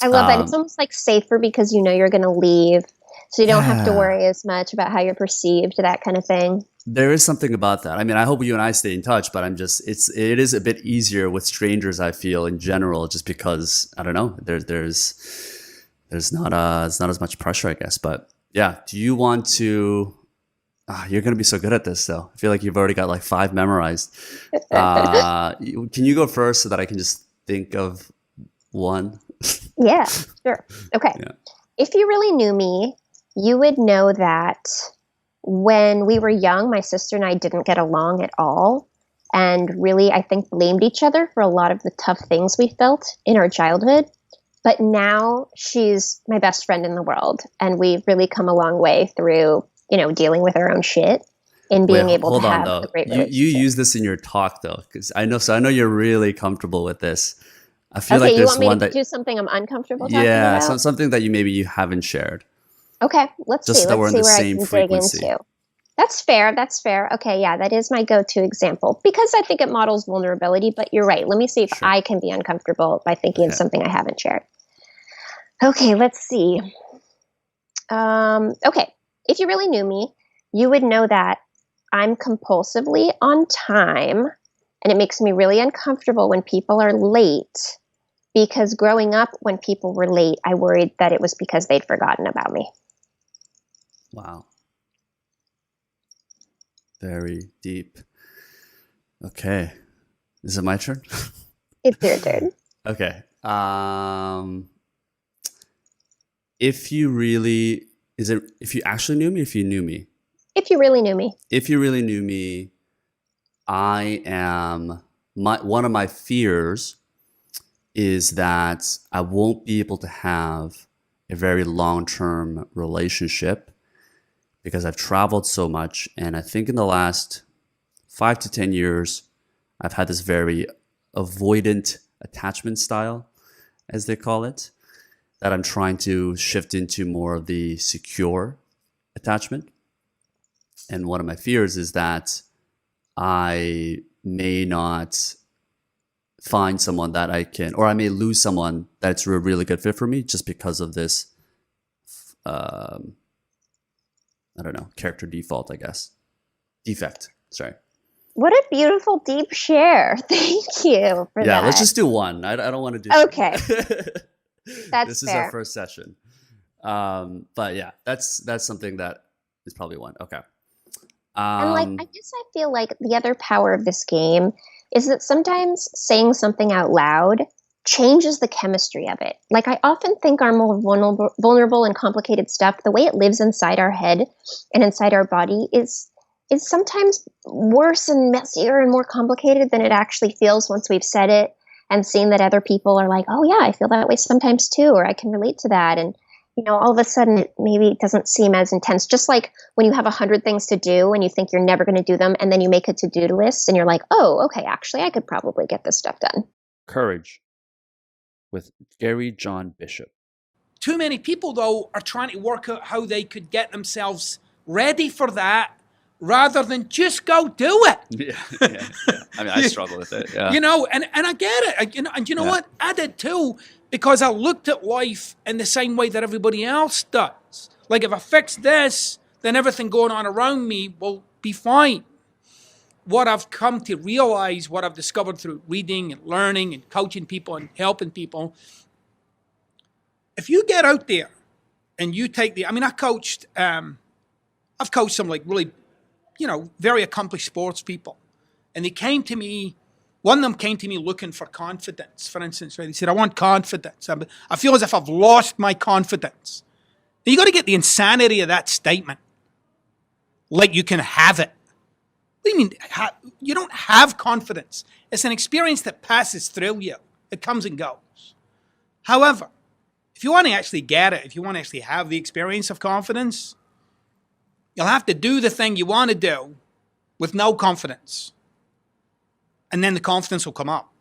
I love that. It's almost like safer because you know you're going to leave. So you don't have to worry as much about how you're perceived, that kind of thing. There is something about that. I mean, I hope you and I stay in touch, but it is a bit easier with strangers, I feel, in general, just because, I don't know, there's not it's not as much pressure, I guess. But yeah, do you want to, you're going to be so good at this though. I feel like you've already got like 5 memorized. Can you go first so that I can just think of one? Yeah, sure. Okay. Yeah. If you really knew me, you would know that when we were young, my sister and I didn't get along at all, and really, I think, blamed each other for a lot of the tough things we felt in our childhood. But now she's my best friend in the world, and we've really come a long way through, dealing with our own shit and being able to have a great relationship. You use this in your talk, though, because I know you're really comfortable with this. I feel like you there's want me one to that do something I'm uncomfortable talking about? something that you haven't shared. Okay, let's Just see. that we're Let's in see the where I same can frequency. dig into. That's fair. That's fair. Okay, yeah, that is my go-to example because I think it models vulnerability. But you're right. Let me see if I can be uncomfortable by thinking of something I haven't shared. Okay, let's see. Okay, if you really knew me, you would know that I'm compulsively on time, and it makes me really uncomfortable when people are late because growing up, when people were late, I worried that it was because they'd forgotten about me. Wow. Very deep. Okay. Is it my turn? It's your turn. Okay. If you actually knew me, if you knew me? If you really knew me. If you really knew me, one of my fears is that I won't be able to have a very long-term relationship because I've traveled so much. And I think in the last 5 to 10 years, I've had this very avoidant attachment style, as they call it, that I'm trying to shift into more of the secure attachment. And one of my fears is that I may not find someone that I can, or I may lose someone that's a really good fit for me just because of this, I don't know, character default, I guess. Defect, sorry. What a beautiful, deep share. Thank you for that. Yeah, let's just do one. I don't want to do okay. That's This is fair. our first session. But yeah, that's something that is probably one. Okay. And I guess I feel like the other power of this game is that sometimes saying something out loud changes the chemistry of it. Like I often think our more vulnerable and complicated stuff, the way it lives inside our head and inside our body is sometimes worse and messier and more complicated than it actually feels once we've said it and seen that other people are like, oh yeah, I feel that way sometimes too, or I can relate to that. And all of a sudden it maybe doesn't seem as intense. Just like when you have 100 things to do and you think you're never going to do them, and then you make a to-do list and you're like, oh, okay, actually I could probably get this stuff done. Courage with Gary John Bishop. Too many people, though, are trying to work out how they could get themselves ready for that rather than just go do it. Yeah. I mean, I struggle with it. Yeah. And I get it. And you know what? I did too, because I looked at life in the same way that everybody else does. Like if I fix this, then everything going on around me will be fine. What I've come to realize, what I've discovered through reading and learning and coaching people and helping people, if you get out there and you take I've coached some like really, very accomplished sports people. And they came to me, one of them came to me looking for confidence, for instance, right? He said, I want confidence. I feel as if I've lost my confidence. Now, you got to get the insanity of that statement. Like you can have it. What do you mean? You don't have confidence. It's an experience that passes through you. It comes and goes. However, if you want to actually get it, if you want to actually have the experience of confidence, you'll have to do the thing you want to do with no confidence. And then the confidence will come up.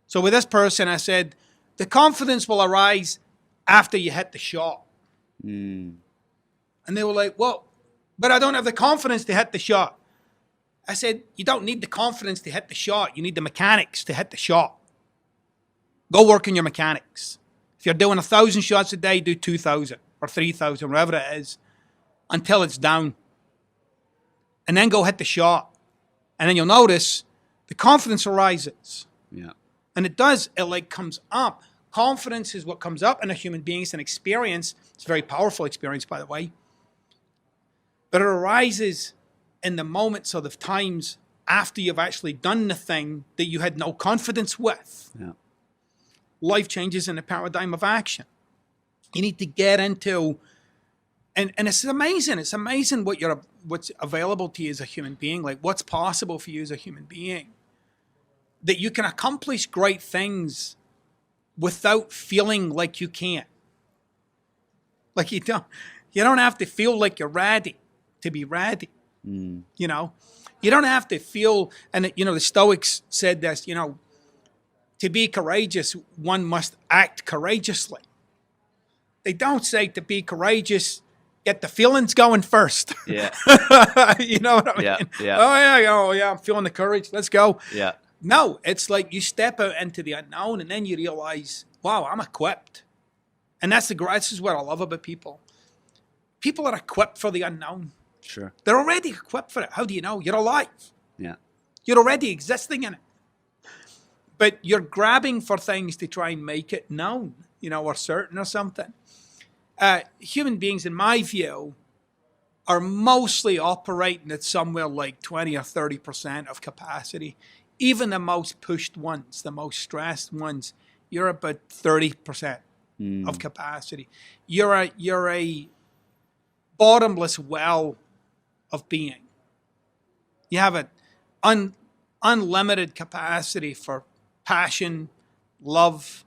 So with this person, I said, the confidence will arise after you hit the shot. And they were like, well, but I don't have the confidence to hit the shot. I said, you don't need the confidence to hit the shot. You need the mechanics to hit the shot. Go work on your mechanics. If you're doing 1,000 shots a day, do 2,000 or 3,000, whatever it is, until it's down. And then go hit the shot. And then you'll notice the confidence arises. Yeah. And it does. It like comes up. Confidence is what comes up in a human being. It's an experience. It's a very powerful experience, by the way. But it arises in the moments or the times after you've actually done the thing that you had no confidence with. Yeah. Life changes in the paradigm of action. You need to get into, and it's amazing. It's amazing what's available to you as a human being, like what's possible for you as a human being. That you can accomplish great things without feeling like you can't. Like you don't have to feel like you're ready to be ready. You don't have to feel, and the Stoics said this, to be courageous, one must act courageously. They don't say to be courageous, get the feelings going first. Yeah. You know what I mean? Yeah, yeah. Oh yeah, I'm feeling the courage. Let's go. Yeah. No, it's like you step out into the unknown and then you realize, wow, I'm equipped. And this is what I love about people. People are equipped for the unknown. Sure. They're already equipped for it. How do you know? You're alive. Yeah. You're already existing in it. But you're grabbing for things to try and make it known, or certain or something. Human beings, in my view, are mostly operating at somewhere like 20 or 30% of capacity. Even the most pushed ones, the most stressed ones, you're about 30% of capacity. You're a bottomless well of being. You have an unlimited capacity for passion, love,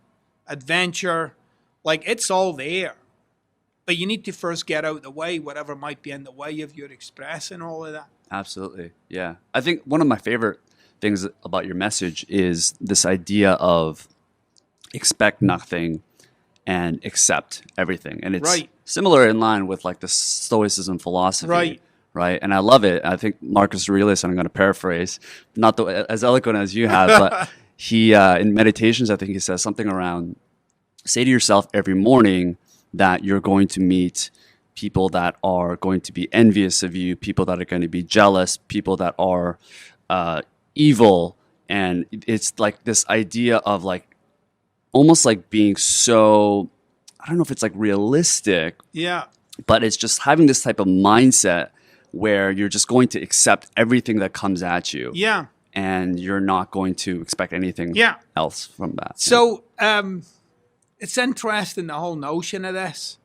adventure. Like, it's all there. But you need to first get out of the way, whatever might be in the way of your expressing all of that. Absolutely. Yeah. I think one of my favorite things about your message is this idea of expect nothing and accept everything. And it's similar in line with like the Stoicism philosophy. Right. And I love it. I think Marcus Aurelius, I'm going to paraphrase, not as eloquent as you have, but he, in Meditations, I think he says something around, say to yourself every morning that you're going to meet people that are going to be envious of you, people that are going to be jealous, people that are evil. And it's like this idea of like almost like being so, I don't know if it's like realistic. Yeah. But it's just having this type of mindset where you're just going to accept everything that comes at you. Yeah. And you're not going to expect anything else from that. So it's interesting, the whole notion of this.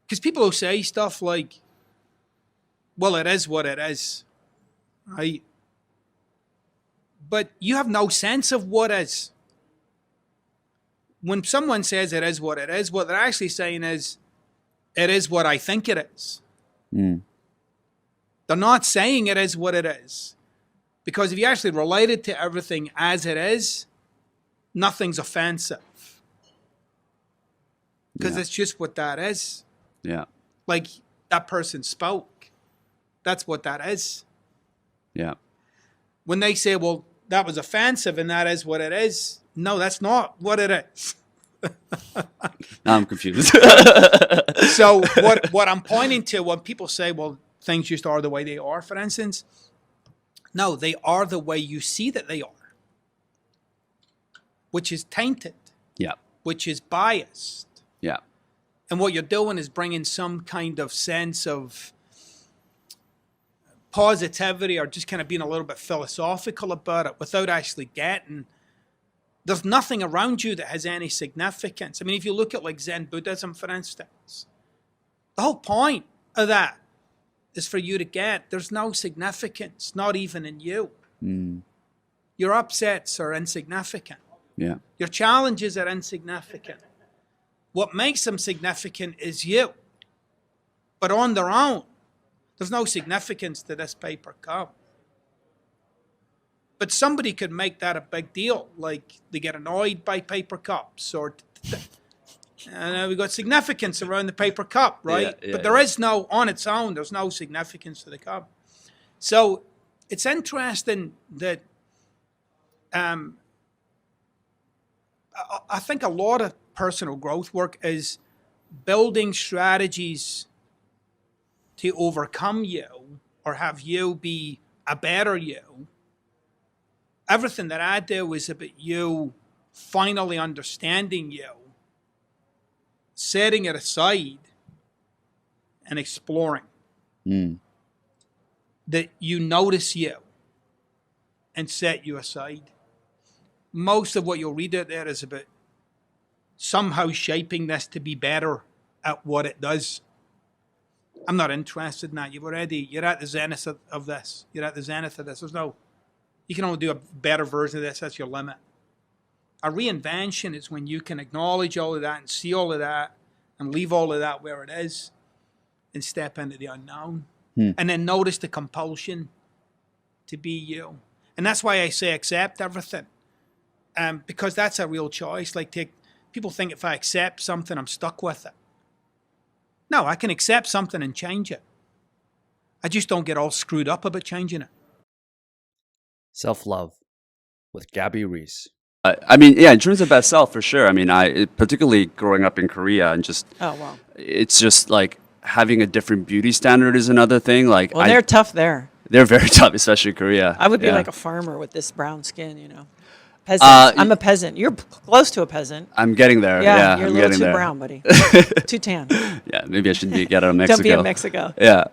Because people who say stuff like, well, it is what it is, right? But you have no sense of what is. When someone says it is what it is, what they're actually saying is, it is what I think it is. They're not saying it is what it is. Because if you actually relate it to everything as it is, nothing's offensive. Because it's just what that is. Yeah. Like that person spoke. That's what that is. Yeah. When they say, well, that was offensive and that is what it is. No, that's not what it is. Now I'm confused. So what I'm pointing to when people say, well, things just are the way they are, for instance, no, they are the way you see that they are, which is tainted, which is biased. Yeah. And what you're doing is bringing some kind of sense of positivity or just kind of being a little bit philosophical about it without actually getting. There's nothing around you that has any significance. I mean, if you look at like Zen Buddhism, for instance, the whole point of that is for you to get there's no significance, not even in you. Your upsets are insignificant. Yeah. Your challenges are insignificant. What makes them significant is you. But on their own, there's no significance to this paper cup. But somebody could make that a big deal, like they get annoyed by paper cups, or and we've got significance around the paper cup, right? But there is no, on its own, there's no significance to the cup. So it's interesting that I think a lot of personal growth work is building strategies to overcome you or have you be a better you. Everything that I do is about you finally understanding you, setting it aside, and exploring. That you notice you and set you aside. Most of what you'll read out there is about somehow shaping this to be better at what it does. I'm not interested in that. You're at the zenith of this. You're at the zenith of this. You can only do a better version of this. That's your limit. A reinvention is when you can acknowledge all of that and see all of that and leave all of that where it is and step into the unknown. And then notice the compulsion to be you. And that's why I say accept everything. Because that's a real choice. Like people think if I accept something, I'm stuck with it. No, I can accept something and change it. I just don't get all screwed up about changing it. Self-love with Gabby, Reece. I mean, yeah, in terms of best self, for sure. I mean, particularly growing up in Korea and just, it's just like having a different beauty standard is another thing. Like, well, they're tough there. They're very tough, especially Korea. I would be like a farmer with this brown skin, you know. Peasant. I'm a peasant. You're close to a peasant. I'm getting there. Yeah, you're I'm a little getting too there. brown, buddy. Too tan. Yeah, maybe I should get out of Mexico. Don't be in Mexico. Yeah,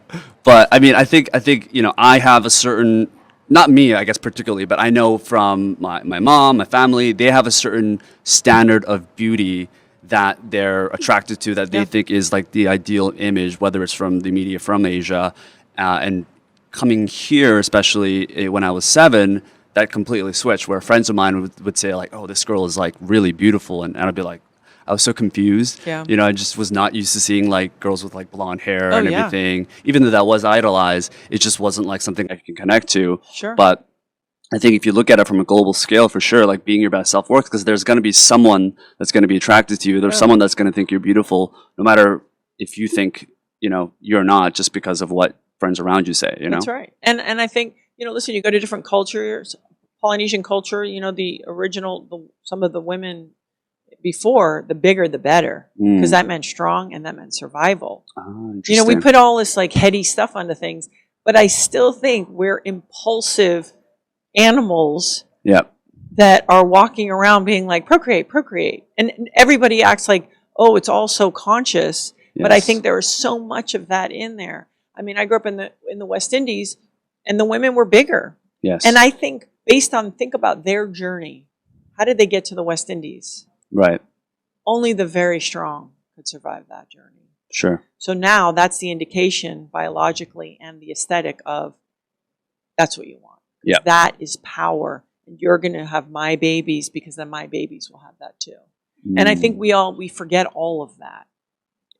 but I mean, I think I have a certain, not me, I guess particularly, but I know from my mom, my family, they have a certain standard of beauty that they're attracted to, that they think is like the ideal image, whether it's from the media from Asia, and coming here, especially when I was 7, that completely switched, where friends of mine would say like, oh, this girl is like really beautiful. And I'd be like, I was so confused. Yeah. I just was not used to seeing like girls with like blonde hair and everything. Even though that was idolized, it just wasn't like something I can connect to. Sure. But I think if you look at it from a global scale, for sure, like being your best self works, because there's going to be someone that's going to be attracted to you. There's someone that's going to think you're beautiful, no matter if you think, you're not, just because of what friends around you say, That's right. And I think, listen, you go to different cultures, Polynesian culture, the original, some of the women before, the bigger the better, because that meant strong and that meant survival. We put all this like heady stuff onto things, but I still think we're impulsive animals that are walking around being like, procreate. And everybody acts like, oh, it's all so conscious. Yes. But I think there is so much of that in there. I mean, I grew up in the West Indies, and the women were bigger. Yes. And I think think about their journey. How did they get to the West Indies? Right. Only the very strong could survive that journey. Sure. So now that's the indication biologically and the aesthetic of that's what you want. Yeah. That is power. And you're going to have my babies because then my babies will have that too. And I think we forget all of that.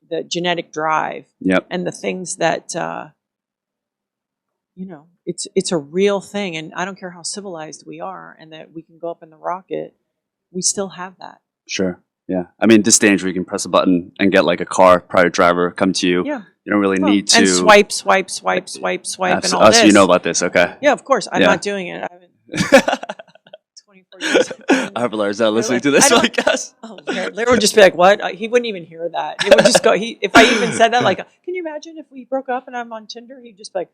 The genetic drive and the things that, it's a real thing. And I don't care how civilized we are and that we can go up in the rocket, we still have that. Sure. Yeah. I mean, this stage where you can press a button and get like a car, private driver come to you. Yeah. You don't really need to. And swipe, and all this. You know about this, okay. Yeah, of course. I'm not doing it. I haven't. 24 years. I hope Larry's not listening to this podcast. Oh, Larry would just be like, what? He wouldn't even hear that. It would just go, if I even said that, like, can you imagine if we broke up and I'm on Tinder? He'd just be like,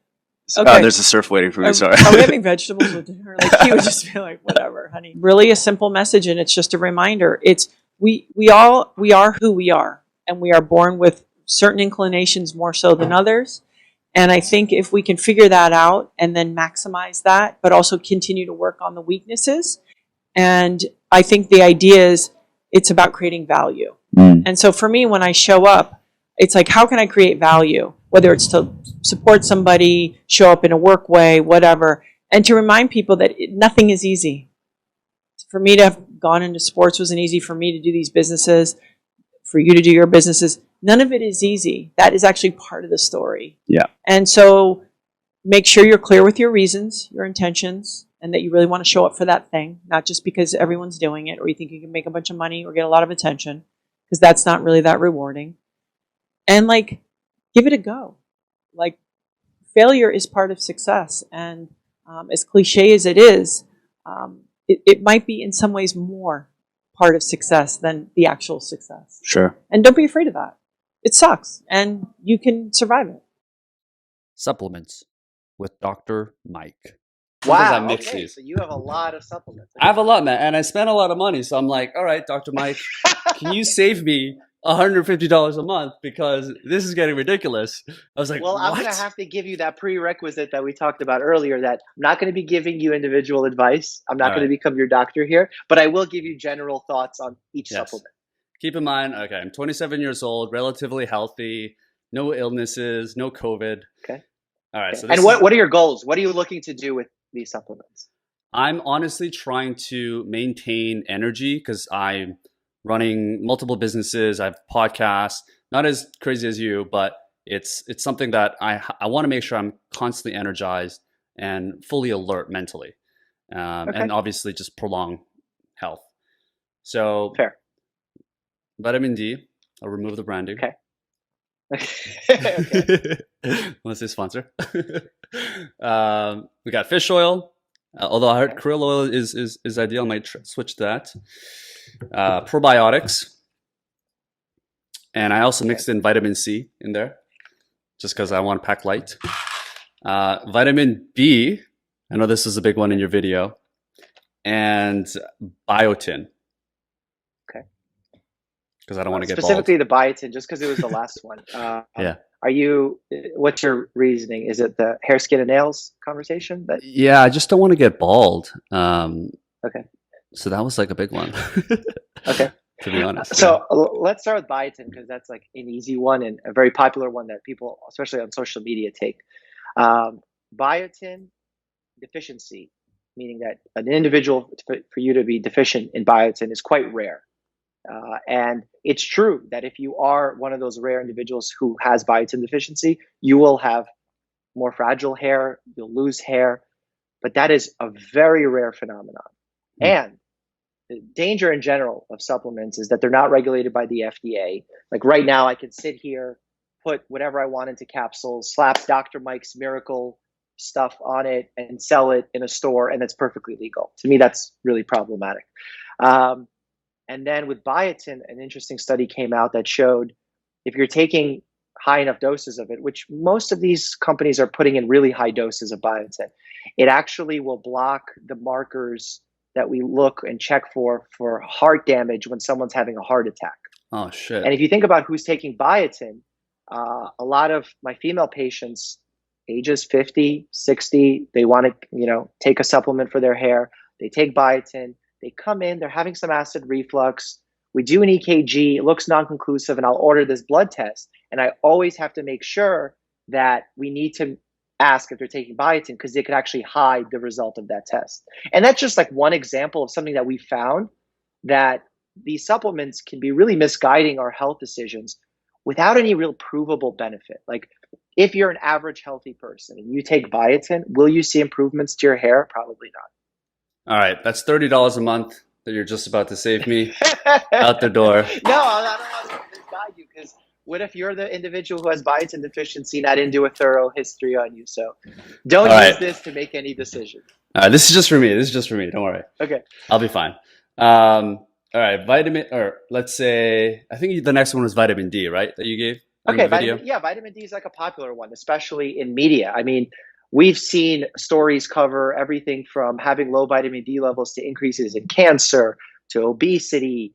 okay. There's a surf waiting for me, sorry. Are we having vegetables with dinner? Like, he would just be like, whatever, honey. Really a simple message, and it's just a reminder. It's, we are who we are, and we are born with certain inclinations more so than others. And I think if we can figure that out and then maximize that, but also continue to work on the weaknesses. And I think the idea is it's about creating value. And so for me, when I show up, it's like, how can I create value? Whether it's to support somebody, show up in a work way, whatever. And to remind people that nothing is easy. For me to have gone into sports wasn't easy. For me to do these businesses, for you to do your businesses, none of it is easy. That is actually part of the story. Yeah. And so make sure you're clear with your reasons, your intentions, and that you really want to show up for that thing, not just because everyone's doing it or you think you can make a bunch of money or get a lot of attention, because that's not really that rewarding. And like, give it a go. Like, failure is part of success. And as cliche as it is, it might be in some ways more part of success than the actual success. Sure. And don't be afraid of that. It sucks, and you can survive it. Supplements with Dr. Mike. Wow. Okay, so you have a lot of supplements. I have a lot, man, and I spent a lot of money. So I'm like, all right, Dr. Mike, can you save me $150 a month, because this is getting ridiculous. I was like, well, I'm going to have to give you that prerequisite that we talked about earlier, that I'm not going to be giving you individual advice. I'm not going to become your doctor here, but I will give you general thoughts on each supplement. Keep in mind, okay, I'm 27 years old, relatively healthy, no illnesses, no COVID. Okay. All right. Okay. So and what are your goals? What are you looking to do with these supplements? I'm honestly trying to maintain energy, because I'm running multiple businesses. I have podcasts, not as crazy as you, but it's something that I want to make sure I'm constantly energized and fully alert mentally, and obviously just prolong health. So fair. Vitamin D, I'll remove the branding. Okay. Okay. Want to say sponsor? We got fish oil. Although I heard krill oil is ideal, I might switch to that. Probiotics. And I also mixed in vitamin C in there, just because I want to pack light. Vitamin B, I know this is a big one in your video, and biotin. Okay. Because I don't want to get specifically bald. the biotin, just because it was the last one. Yeah. What's your reasoning? Is it the hair, skin, and nails conversation? Yeah, I just don't want to get bald. Okay. So that was like a big one. Okay. To be honest. So let's start with biotin, because that's like an easy one and a very popular one that people, especially on social media, take. Biotin deficiency, meaning that an individual, for you to be deficient in biotin, is quite rare. And it's true that if you are one of those rare individuals who has biotin deficiency, you will have more fragile hair, you'll lose hair, but that is a very rare phenomenon. And the danger in general of supplements is that they're not regulated by the FDA. Like right now, I can sit here, put whatever I want into capsules, slap Dr. Mike's miracle stuff on it, and sell it in a store, and it's perfectly legal. To me, that's really problematic. And then with biotin, an interesting study came out that showed if you're taking high enough doses of it, which most of these companies are putting in really high doses of biotin, it actually will block the markers that we look and check for heart damage when someone's having a heart attack. Oh, shit. And if you think about who's taking biotin, a lot of my female patients, ages 50, 60, they want to, take a supplement for their hair. They take biotin. They come in, they're having some acid reflux. We do an EKG, it looks non-conclusive, and I'll order this blood test. And I always have to make sure that we need to ask if they're taking biotin, because they could actually hide the result of that test. And that's just like one example of something that we found, that these supplements can be really misguiding our health decisions without any real provable benefit. Like if you're an average healthy person and you take biotin, will you see improvements to your hair? Probably not. All right, that's $30 a month that you're just about to save me out the door. No, I don't want to misguide you, because what if you're the individual who has biotin deficiency and I didn't do a thorough history on you? So don't use this to make any decision. This is just for me. Don't worry. Okay. I'll be fine. All right. Let's say, I think the next one was vitamin D, right? That you gave in the video? Vitamin D is like a popular one, especially in media. I mean, we've seen stories cover everything from having low vitamin D levels to increases in cancer, to obesity,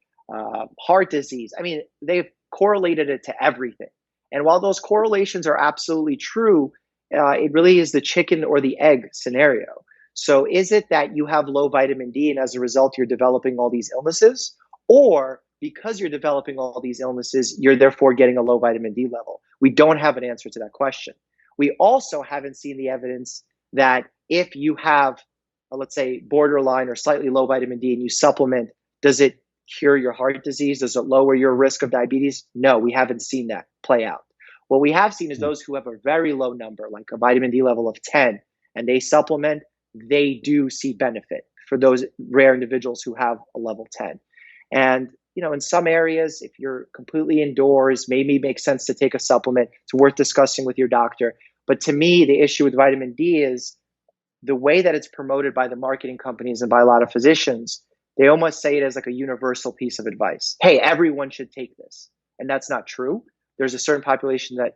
heart disease. I mean, they've correlated it to everything. And while those correlations are absolutely true, it really is the chicken or the egg scenario. So is it that you have low vitamin D and as a result you're developing all these illnesses? Or because you're developing all these illnesses, you're therefore getting a low vitamin D level? We don't have an answer to that question. We also haven't seen the evidence that if you have, let's say, borderline or slightly low vitamin D and you supplement, does it cure your heart disease? Does it lower your risk of diabetes? No, we haven't seen that play out. What we have seen is those who have a very low number, like a vitamin D level of 10, and they supplement, they do see benefit for those rare individuals who have a level 10. And, in some areas, if you're completely indoors, maybe it makes sense to take a supplement. It's worth discussing with your doctor. But to me, the issue with vitamin D is the way that it's promoted by the marketing companies and by a lot of physicians. They almost say it as like a universal piece of advice. Hey, everyone should take this. And that's not true. There's a certain population that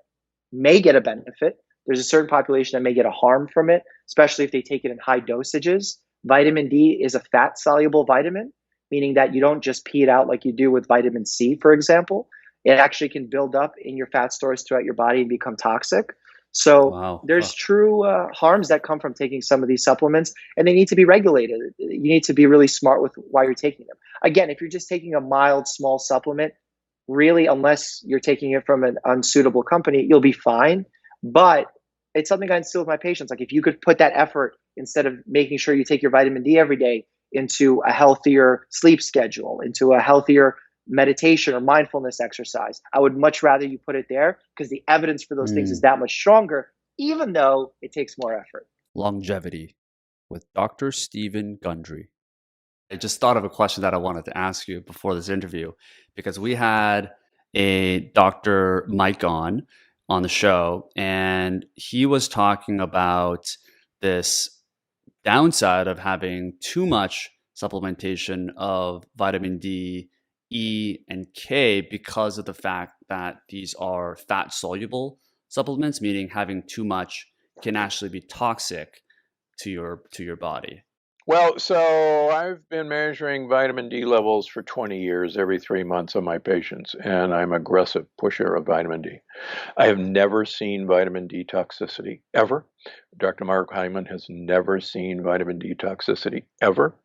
may get a benefit. There's a certain population that may get a harm from it, especially if they take it in high dosages. Vitamin D is a fat-soluble vitamin, meaning that you don't just pee it out like you do with vitamin C, for example. It actually can build up in your fat stores throughout your body and become toxic. So there's true harms that come from taking some of these supplements, and they need to be regulated. You need to be really smart with why you're taking them. Again, if you're just taking a mild, small supplement, really, unless you're taking it from an unsuitable company, you'll be fine. But it's something I instill with my patients. Like if you could put that effort, instead of making sure you take your vitamin D every day, into a healthier sleep schedule, into a healthier meditation or mindfulness exercise, I would much rather you put it there, because the evidence for those things is that much stronger, even though it takes more effort. Longevity with Dr. Stephen Gundry. I just thought of a question that I wanted to ask you before this interview, because we had a Dr. Mike on the show, and he was talking about this downside of having too much supplementation of vitamin D, E, and K because of the fact that these are fat soluble supplements, meaning having too much can actually be toxic to your body. Well, so I've been measuring vitamin D levels for 20 years, every 3 months on my patients, and I'm an aggressive pusher of vitamin D. I have never seen vitamin D toxicity, ever. Dr. Marc Hyman has never seen vitamin D toxicity, ever.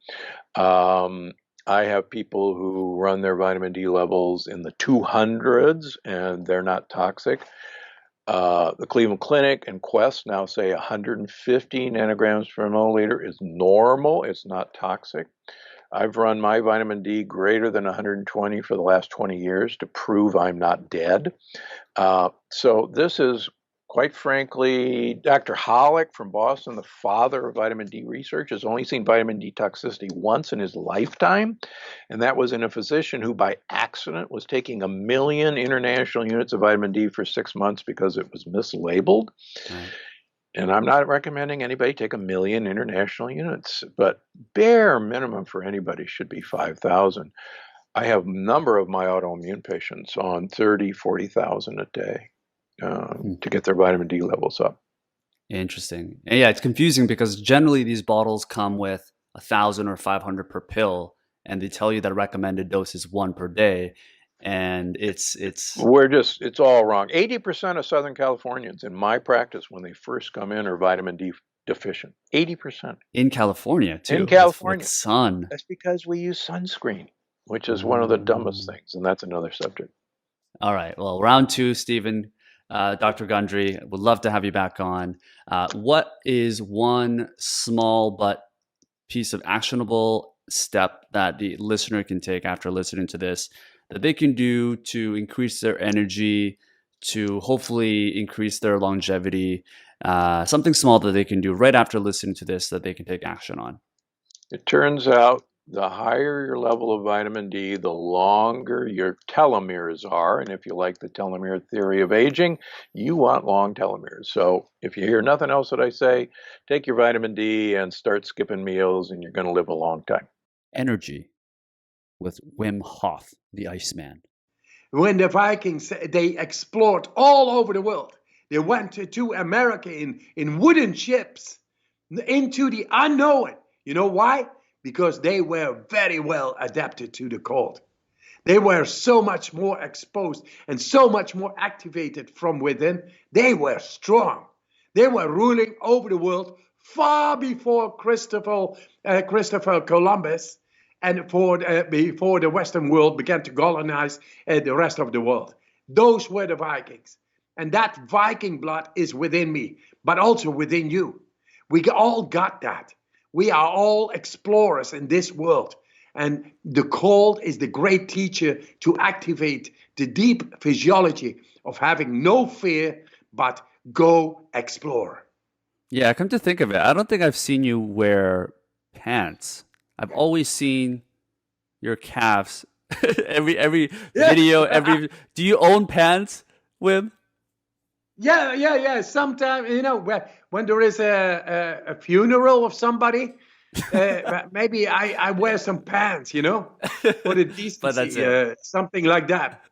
I have people who run their vitamin D levels in the 200s, and they're not toxic. The Cleveland Clinic and Quest now say 150 nanograms per milliliter is normal. It's not toxic. I've run my vitamin D greater than 120 for the last 20 years to prove I'm not dead. So this is, quite frankly, Dr. Hollick from Boston, the father of vitamin D research, has only seen vitamin D toxicity once in his lifetime. And that was in a physician who by accident was taking 1 million international units of vitamin D for 6 months because it was mislabeled. Right. And I'm not recommending anybody take 1 million international units, but bare minimum for anybody should be 5,000. I have a number of my autoimmune patients on 30, 40,000 a day to get their vitamin D levels up. Interesting. And yeah, it's confusing because generally these bottles come with 1,000 or 500 per pill, and they tell you that recommended dose is 1 per day. And it's all wrong. 80% of Southern Californians in my practice, when they first come in, are vitamin D deficient. 80%. In California too. In California. With sun. That's because we use sunscreen, which is one of the dumbest things. And that's another subject. All right. Well, round 2, Stephen, Dr. Gundry, would love to have you back on. What is one small but piece of actionable step that the listener can take after listening to this that they can do to increase their energy, to hopefully increase their longevity, something small that they can do right after listening to this that they can take action on? It turns out the higher your level of vitamin D, the longer your telomeres are. And if you like the telomere theory of aging, you want long telomeres. So if you hear nothing else that I say, take your vitamin D and start skipping meals, and you're going to live a long time. Energy with Wim Hof, the Iceman. When the Vikings, they explored all over the world. They went to America in wooden ships into the unknown. You know why? Because they were very well adapted to the cold. They were so much more exposed and so much more activated from within. They were strong. They were ruling over the world far before Christopher Columbus and before the Western world began to colonize the rest of the world. Those were the Vikings. And that Viking blood is within me, but also within you. We all got that. We are all explorers in this world. And the cold is the great teacher to activate the deep physiology of having no fear, but go explore. Yeah, come to think of it, I don't think I've seen you wear pants. I've always seen your calves. every video, Do you own pants, Wim? Yeah. Sometimes, when there is a funeral of somebody, maybe I wear some pants, for the decency, but that's it. Something like that.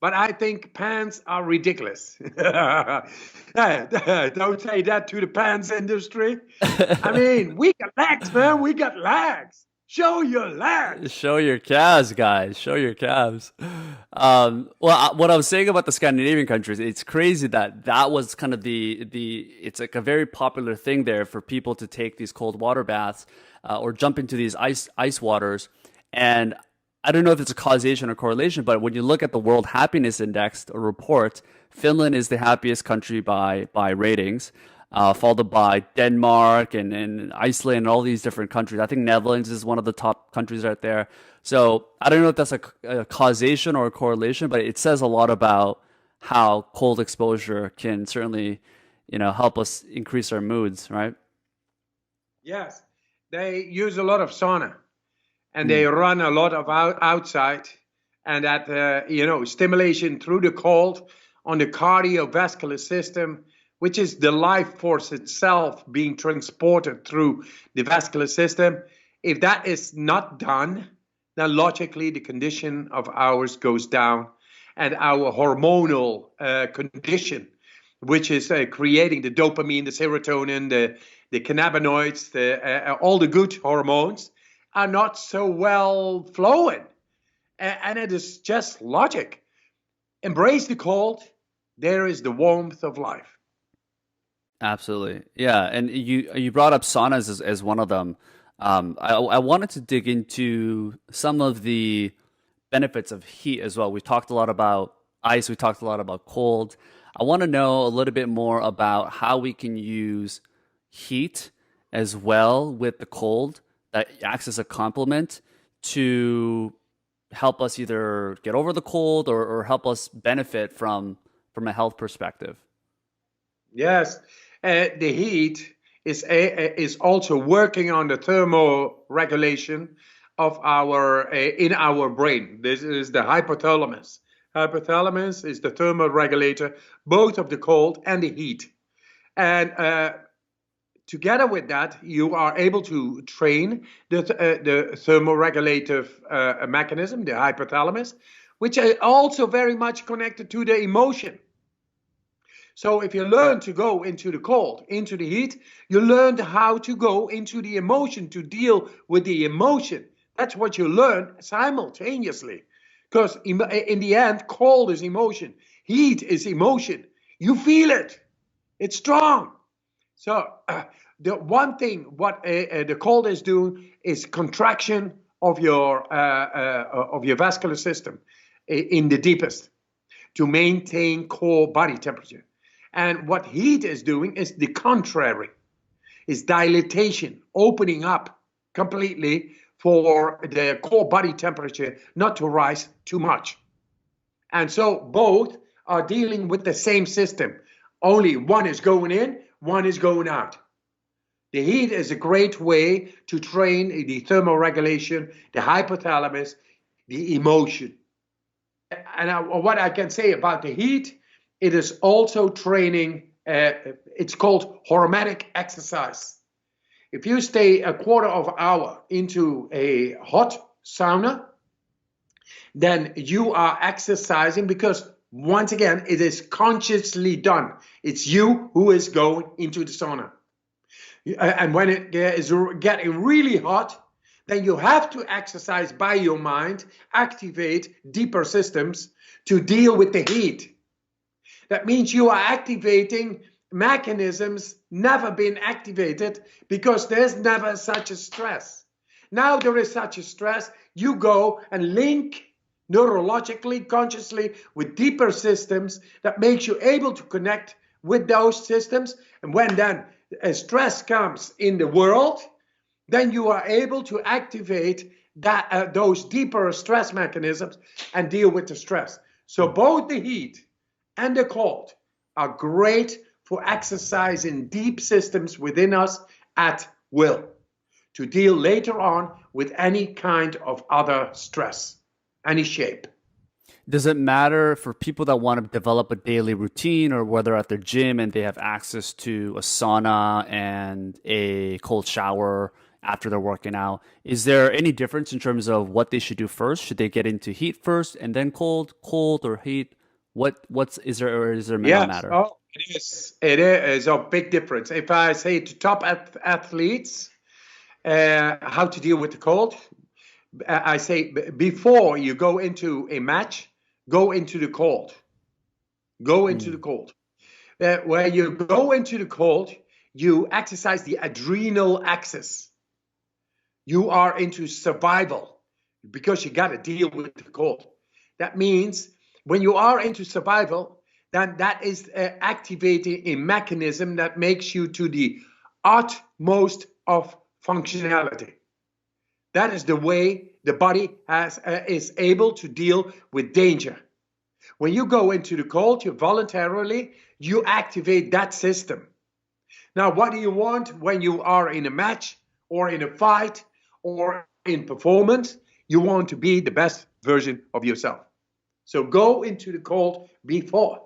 But I think pants are ridiculous. Don't say that to the pants industry. I mean, we got legs, man. We got legs. Show your legs. Show your calves, guys. Show your calves. What I was saying about the Scandinavian countries, it's crazy that was kind of it's like a very popular thing there for people to take these cold water baths or jump into these ice waters. And I don't know if it's a causation or correlation, but when you look at the World Happiness Index or report, Finland is the happiest country by ratings, followed by Denmark and Iceland and all these different countries. I think Netherlands is one of the top countries right there. So I don't know if that's a causation or a correlation, but it says a lot about how cold exposure can certainly, help us increase our moods, right? Yes, they use a lot of sauna. And they run a lot of outside, and that stimulation through the cold on the cardiovascular system, which is the life force itself being transported through the vascular system. If that is not done, then logically the condition of ours goes down, and our hormonal condition, which is creating the dopamine, the serotonin, the cannabinoids, all the good hormones, are not so well flowing. And it is just logic. Embrace the cold. There is the warmth of life. Absolutely. Yeah. And you brought up saunas as one of them. I wanted to dig into some of the benefits of heat as well. We talked a lot about ice. We talked a lot about cold. I want to know a little bit more about how we can use heat as well with the cold that acts as a complement to help us either get over the cold or help us benefit from a health perspective. Yes, the heat is also working on the thermoregulation of in our brain. This is the hypothalamus. Hypothalamus is the thermoregulator, both of the cold and the heat. And together with that, you are able to train the thermoregulative mechanism, the hypothalamus, which is also very much connected to the emotion. So if you learn to go into the cold, into the heat, you learn how to go into the emotion, to deal with the emotion. That's what you learn simultaneously. Because in the end, cold is emotion. Heat is emotion. You feel it. It's strong. So the one thing what the cold is doing is contraction of your vascular system in the deepest to maintain core body temperature. And what heat is doing is the contrary, is dilatation, opening up completely for the core body temperature not to rise too much. And so both are dealing with the same system. Only one is going in, one is going out. The heat is a great way to train the thermoregulation, the hypothalamus, the emotion. And what I can say about the heat, it is also training, it's called hormetic exercise. If you stay a quarter of an hour into a hot sauna, then you are exercising because, once again, it is consciously done. It's you who is going into the sauna. And when it is getting really hot, then you have to exercise by your mind, activate deeper systems to deal with the heat. That means you are activating mechanisms never been activated because there's never such a stress. Now there is such a stress, you go and link neurologically, consciously with deeper systems that makes you able to connect with those systems. And when then a stress comes in the world, then you are able to activate those deeper stress mechanisms and deal with the stress. So both the heat and the cold are great for exercising deep systems within us at will to deal later on with any kind of other stress, any shape. Does it matter for people that want to develop a daily routine, or whether at their gym and they have access to a sauna and a cold shower after they're working out? Is there any difference in terms of what they should do first? Should they get into heat first and then cold or heat? Is there a matter? Oh, it is. It is a big difference. If I say to top athletes how to deal with the cold, I say before you go into a match, go into the cold. Go into the cold. Where you go into the cold, you exercise the adrenal axis. You are into survival because you got to deal with the cold. That means when you are into survival, then that is activating a mechanism that makes you to the utmost of functionality. That is the way the body is able to deal with danger. When you go into the cold, you activate that system. Now, what do you want when you are in a match or in a fight or in performance? You want to be the best version of yourself. So go into the cold before.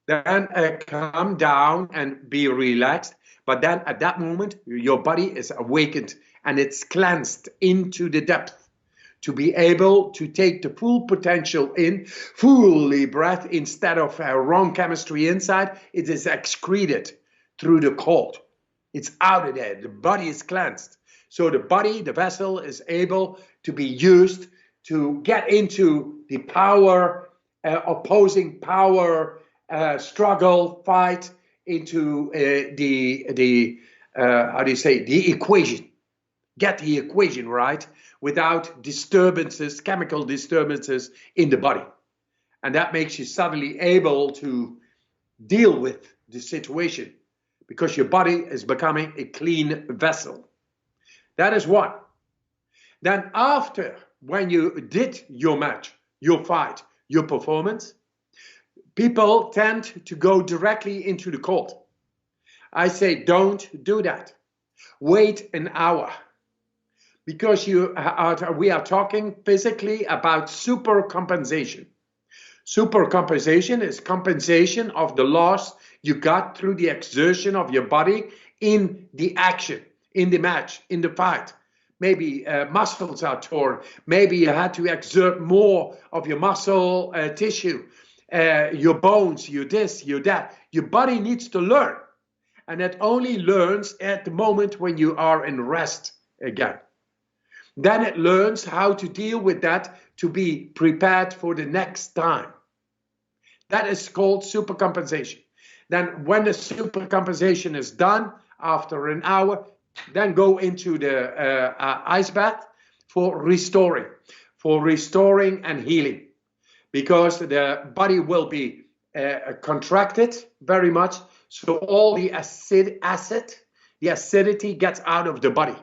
Then calm down and be relaxed. But then at that moment, your body is awakened and it's cleansed into the depth to be able to take the full potential in, fully breath, instead of wrong chemistry inside. It is excreted through the cold. It's out of there. The body is cleansed. So the body, the vessel, is able to be used to get into the power, opposing power, struggle, fight, into the equation. Get the equation right without disturbances, chemical disturbances in the body. And that makes you suddenly able to deal with the situation because your body is becoming a clean vessel. That is one. Then after, when you did your match, your fight, your performance, people tend to go directly into the cold. I say, don't do that. Wait an hour. Because we are talking physically about supercompensation. Supercompensation is compensation of the loss you got through the exertion of your body in the action, in the match, in the fight. Maybe muscles are torn. Maybe you had to exert more of your muscle tissue, your bones, your this, your that. Your body needs to learn. And it only learns at the moment when you are in rest again. Then it learns how to deal with that to be prepared for the next time. That is called supercompensation. Then when the supercompensation is done, after an hour, then go into the ice bath for restoring and healing. Because the body will be contracted very much, so all the acidity gets out of the body.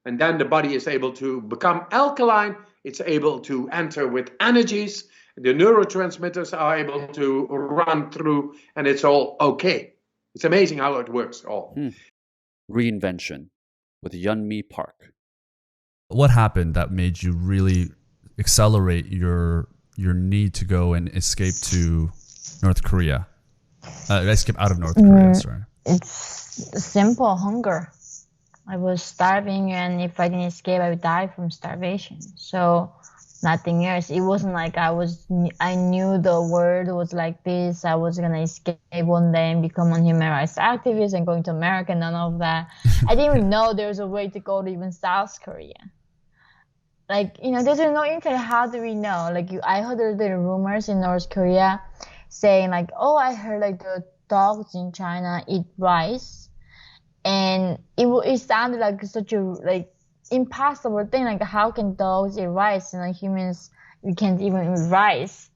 And then the body is able to become alkaline. It's able to enter with energies. The neurotransmitters are able to run through, and it's all okay. It's amazing how it works all. Reinvention with Yeonmi Park. What happened that made you really accelerate your need to go and escape to North Korea? Escape out of North Korea, sorry. It's simple hunger. I was starving, and if I didn't escape, I would die from starvation. So nothing else. It wasn't like I knew the world was like this. I was going to escape one day and become a human rights activist and going to America, none of that. I didn't even know there was a way to go to even South Korea. Like, there's no internet. How do we know? Like, I heard the rumors in North Korea saying like, oh, I heard like the dogs in China eat rice. And it sounded like such a impossible thing. Like, how can dogs eat rice and humans, we can't even eat rice?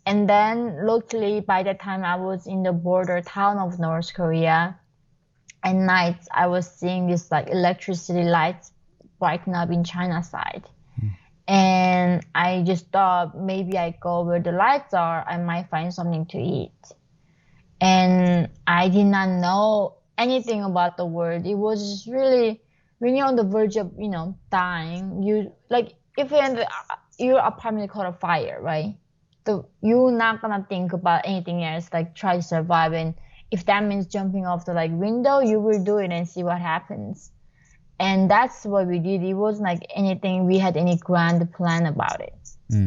And then luckily by that time I was in the border town of North Korea. At night I was seeing this electricity lights brighten up in China side. And I just thought maybe I go where the lights are, I might find something to eat. And I did not know anything about the world. It was just really, when you're on the verge of, dying, if you're in your apartment caught a fire, right? You're not gonna think about anything else, try to survive. And if that means jumping off the window, you will do it and see what happens. And that's what we did. It wasn't like anything, we had any grand plan about it.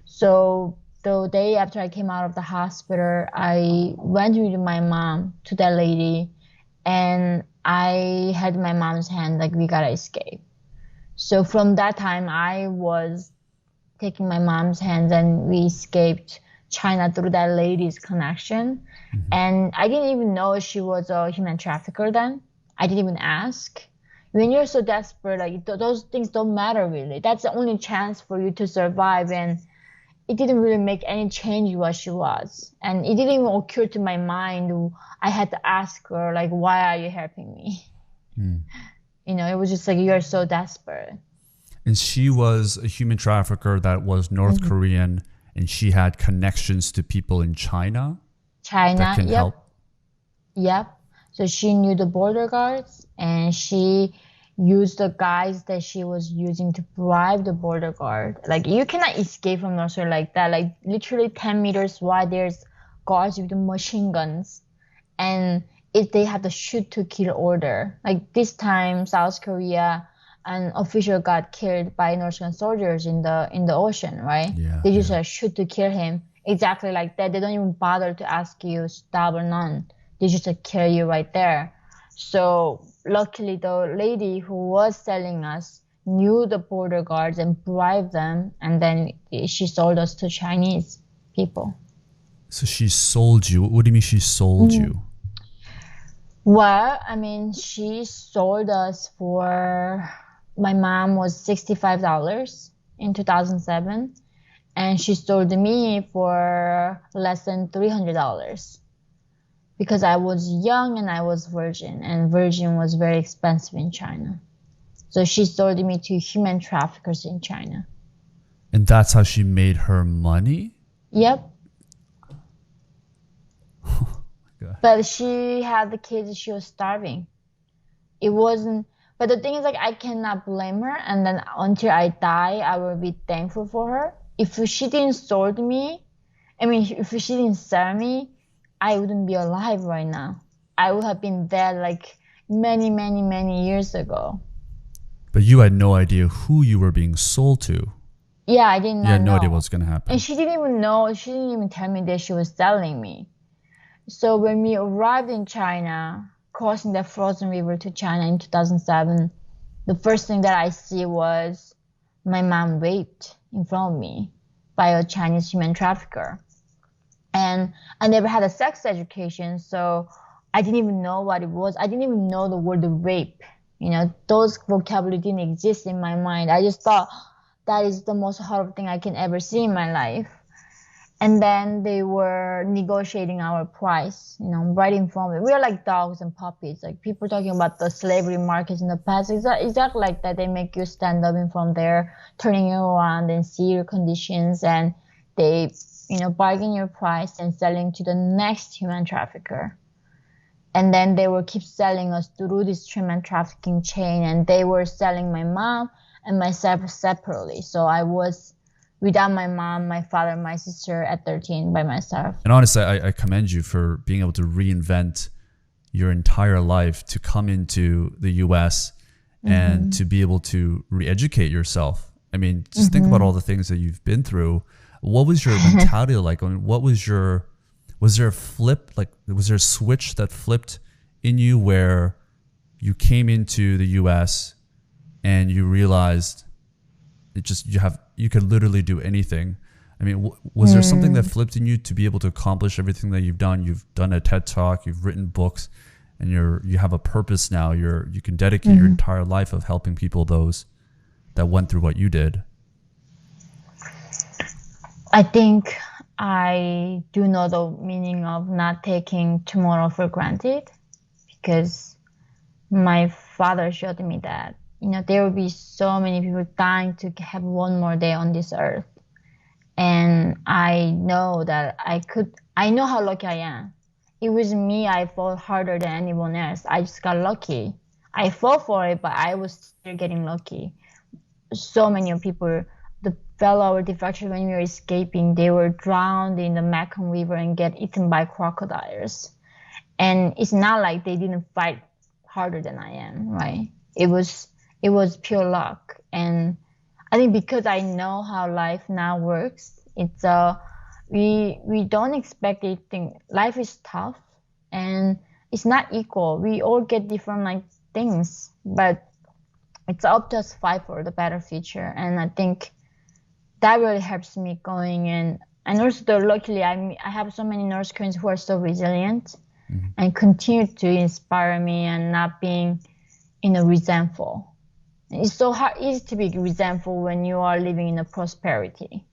So the day after I came out of the hospital, I went with my mom to that lady, and I had my mom's hand, we gotta escape. So from that time, I was taking my mom's hands, and we escaped China through that lady's connection. And I didn't even know she was a human trafficker then. I didn't even ask. When you're so desperate, those things don't matter really. That's the only chance for you to survive. And it didn't really make any change what she was. And it didn't even occur to my mind. I had to ask her, why are you helping me? It was just you're so desperate. And she was a human trafficker that was North Korean, and she had connections to people in China? That can help? Yep. So she knew the border guards, and she use the guys that she was using to bribe the border guard. Like, you cannot escape from North Korea like that. Like, literally 10 meters wide, there's guards with machine guns. And if they have the shoot to kill order. Like, this time, South Korea, an official got killed by North Korean soldiers in the ocean, right? Yeah, they just shoot to kill him. Exactly like that. They don't even bother to ask you stop or none. They just kill you right there. So luckily, the lady who was selling us knew the border guards and bribed them, and then she sold us to Chinese people. So she sold you. What do you mean she sold you? Well, I mean, she sold us for, my mom was $65 in 2007, and she sold me for less than $300 because I was young and I was virgin, and virgin was very expensive in China. So she sold me to human traffickers in China. And that's how she made her money? Yep. But she had the kids, she was starving. It wasn't, but the thing is, like, I cannot blame her, and then until I die, I will be thankful for her. If she didn't sold me, if she didn't sell me, I wouldn't be alive right now. I would have been dead like many, many, many years ago. But you had no idea who you were being sold to. Yeah, I did not know. You had no idea what was going to happen. And she didn't even know, she didn't even tell me that she was selling me. So when we arrived in China, crossing the frozen river to China in 2007, the first thing that I see was my mom raped in front of me by a Chinese human trafficker. And I never had a sex education, so I didn't even know what it was. I didn't even know the word rape. Those vocabulary didn't exist in my mind. I just thought that is the most horrible thing I can ever see in my life. And then they were negotiating our price, right in front of me. We are like dogs and puppies. Like, people talking about the slavery markets in the past. Exactly like that. They make you stand up in front there, turning you around and see your conditions. And they, bargain your price and selling to the next human trafficker. And then they will keep selling us through this human trafficking chain. And they were selling my mom and myself separately. So I was without my mom, my father, my sister at 13 by myself. And honestly, I commend you for being able to reinvent your entire life to come into the US and to be able to re-educate yourself. I mean, just think about all the things that you've been through. What was your mentality like? I mean, was there a flip? Like, was there a switch that flipped in you where you came into the US and you realized you could literally do anything? I mean, was there something that flipped in you to be able to accomplish everything that you've done? You've done a TED Talk, you've written books, and you have a purpose now. You can dedicate your entire life of helping people, those that went through what you did. I think I do know the meaning of not taking tomorrow for granted, because my father showed me that there will be so many people dying to have one more day on this earth. And I know that I know how lucky I am. It was me, I fought harder than anyone else. I just got lucky. I fought for it, but I was still getting lucky. So many people, the fellow or defectors, when we were escaping, they were drowned in the Mekong River and get eaten by crocodiles. And it's not like they didn't fight harder than I am, right? It was pure luck. And I think because I know how life now works, it's we don't expect anything. Life is tough and it's not equal. We all get different things, but it's up to us to fight for the better future. And I think that really helps me going. And also, luckily, I have so many North Koreans who are so resilient and continue to inspire me and not being, resentful. It's so easy to be resentful when you are living in a prosperity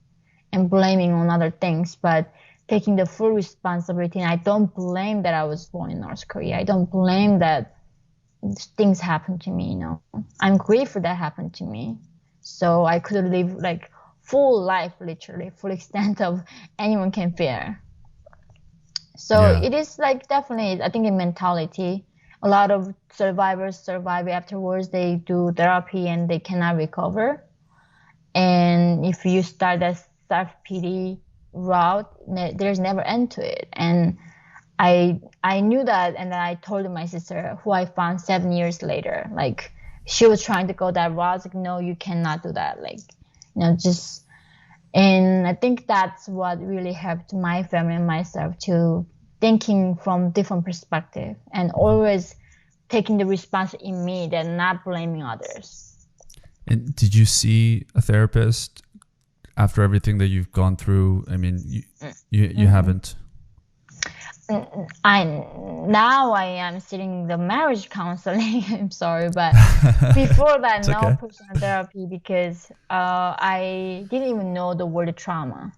and blaming on other things, but taking the full responsibility. And I don't blame that I was born in North Korea. I don't blame that things happened to me, I'm grateful that happened to me. So I could live full life, literally, full extent of anyone can feel. So It is definitely, I think, a mentality. a lot of survivors survive afterwards. They do therapy and they cannot recover. And if you start that self-pity route, there's never end to it. And I knew that, and then I told my sister, who I found 7 years later, like she was trying to go that route. I was like, no, you cannot do that. Like, just, and I think that's what really helped my family and myself to thinking from different perspective and always taking the response in me and not blaming others. And did you see a therapist after everything that you've gone through? I mean, you haven't. Now I am sitting the marriage counseling. I'm sorry, but before that, no personal therapy because I didn't even know the word trauma.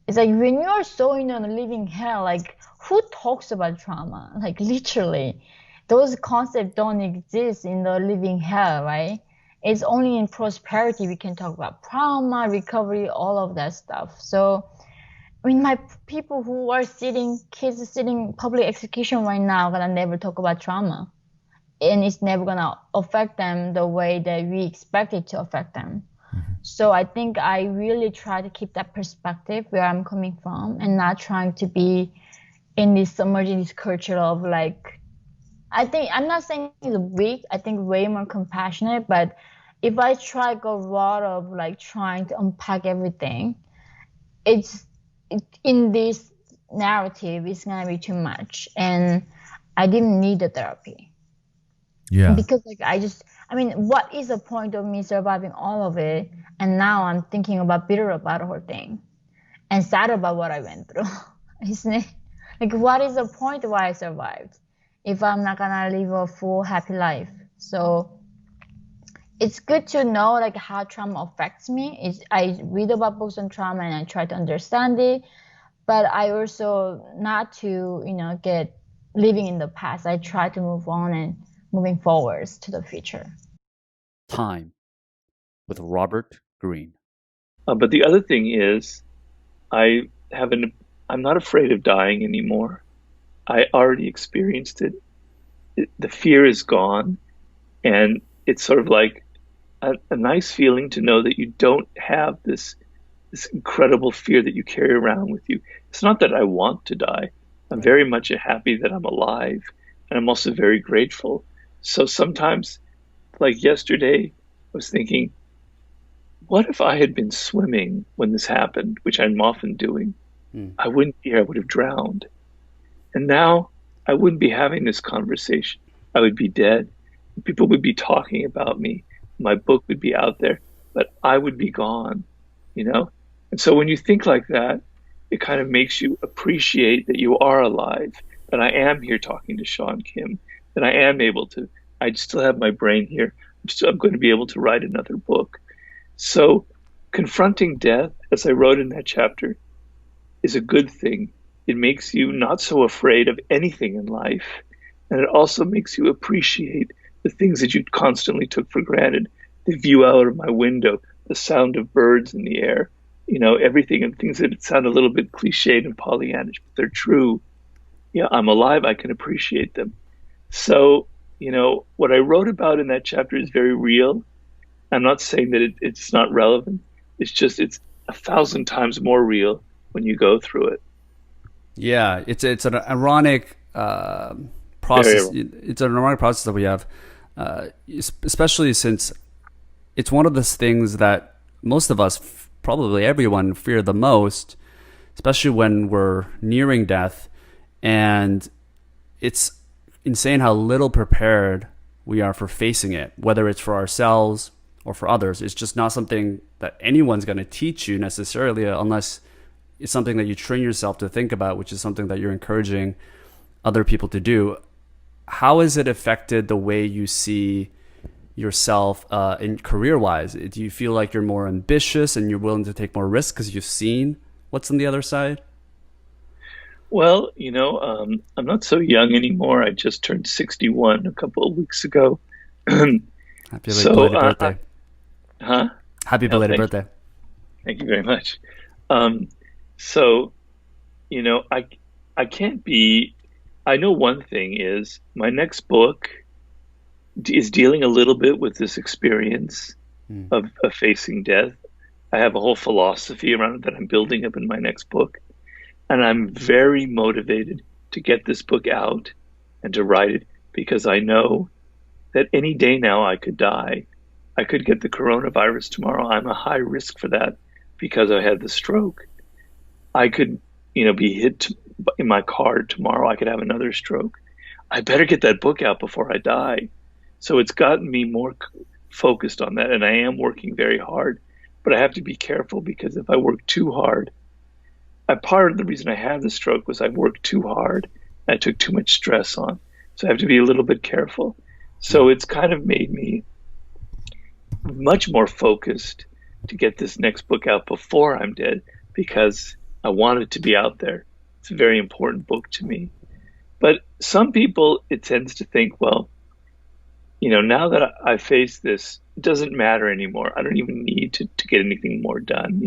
It's like when you're so in a living hell, like who talks about trauma? Like literally, those concepts don't exist in the living hell, right? It's only in prosperity we can talk about trauma, recovery, all of that stuff. So I mean, my people who are kids sitting public execution right now, gonna never talk about trauma. And it's never gonna affect them the way that we expect it to affect them. Mm-hmm. So I think I really try to keep that perspective where I'm coming from and not trying to be in this submerged in this culture of like, I think, I'm not saying it's weak, I think way more compassionate, but if I try to go route of like trying to unpack everything, in this narrative, it's gonna be too much, and I didn't need the therapy. Yeah. Because like I mean, what is the point of me surviving all of it, and now I'm thinking bitter about the whole thing, and sad about what I went through, isn't it? Like, what is the point why I survived if I'm not gonna live a full happy life? So it's good to know like how trauma affects me. I read about books on trauma and I try to understand it, but I also not to get living in the past. I try to move on and moving forwards to the future. Time with Robert Greene. But the other thing is, I'm not afraid of dying anymore. I already experienced it. The fear is gone, and it's sort of like a nice feeling to know that you don't have this incredible fear that you carry around with you. It's not that I want to die. I'm very much happy that I'm alive, and I'm also very grateful. So sometimes, like yesterday, I was thinking, what if I had been swimming when this happened, which I'm often doing? I wouldn't be here, I would have drowned. And now I wouldn't be having this conversation. I would be dead. People would be talking about me. My book would be out there, but I would be gone, And so when you think like that, it kind of makes you appreciate that you are alive, that I am here talking to Sean Kim, that I still have my brain here. I'm going to be able to write another book. So confronting death, as I wrote in that chapter, is a good thing. It makes you not so afraid of anything in life. And it also makes you appreciate the things that you constantly took for granted, the view out of my window, the sound of birds in the air, everything, and things that sound a little bit cliched and Pollyannish, but they're true. Yeah, I'm alive, I can appreciate them. So, what I wrote about in that chapter is very real. I'm not saying that it's not relevant. It's just, it's 1,000 times more real when you go through it. Yeah, it's an ironic process. It's an ironic process that we have, especially since it's one of those things that most of us, probably everyone, fear the most, especially when we're nearing death. And it's insane how little prepared we are for facing it, whether it's for ourselves or for others. It's just not something that anyone's going to teach you necessarily, unless it's something that you train yourself to think about, which is something that you're encouraging other people to do. How has it affected the way you see yourself in career-wise? Do you feel like you're more ambitious and you're willing to take more risks because you've seen what's on the other side? Well, I'm not so young anymore. I just turned 61 a couple of weeks ago. Happy belated birthday. Happy belated birthday. Thank you very much. So, I can't be, I know one thing is my next book is dealing a little bit with this experience of facing death. I have a whole philosophy around it that I'm building up in my next book. And I'm very motivated to get this book out and to write it because I know that any day now I could die. I could get the coronavirus tomorrow. I'm a high risk for that because I had the stroke. I could, be hit in my car tomorrow. I could have another stroke. I better get that book out before I die. So it's gotten me more focused on that, and I am working very hard. But I have to be careful because if I work too hard, part of the reason I had the stroke was I worked too hard. I took too much stress on. So I have to be a little bit careful. So it's kind of made me much more focused to get this next book out before I'm dead because I want it to be out there. It's a very important book to me. But some people, it tends to think, well, now that I face this, it doesn't matter anymore. I don't even need to get anything more done,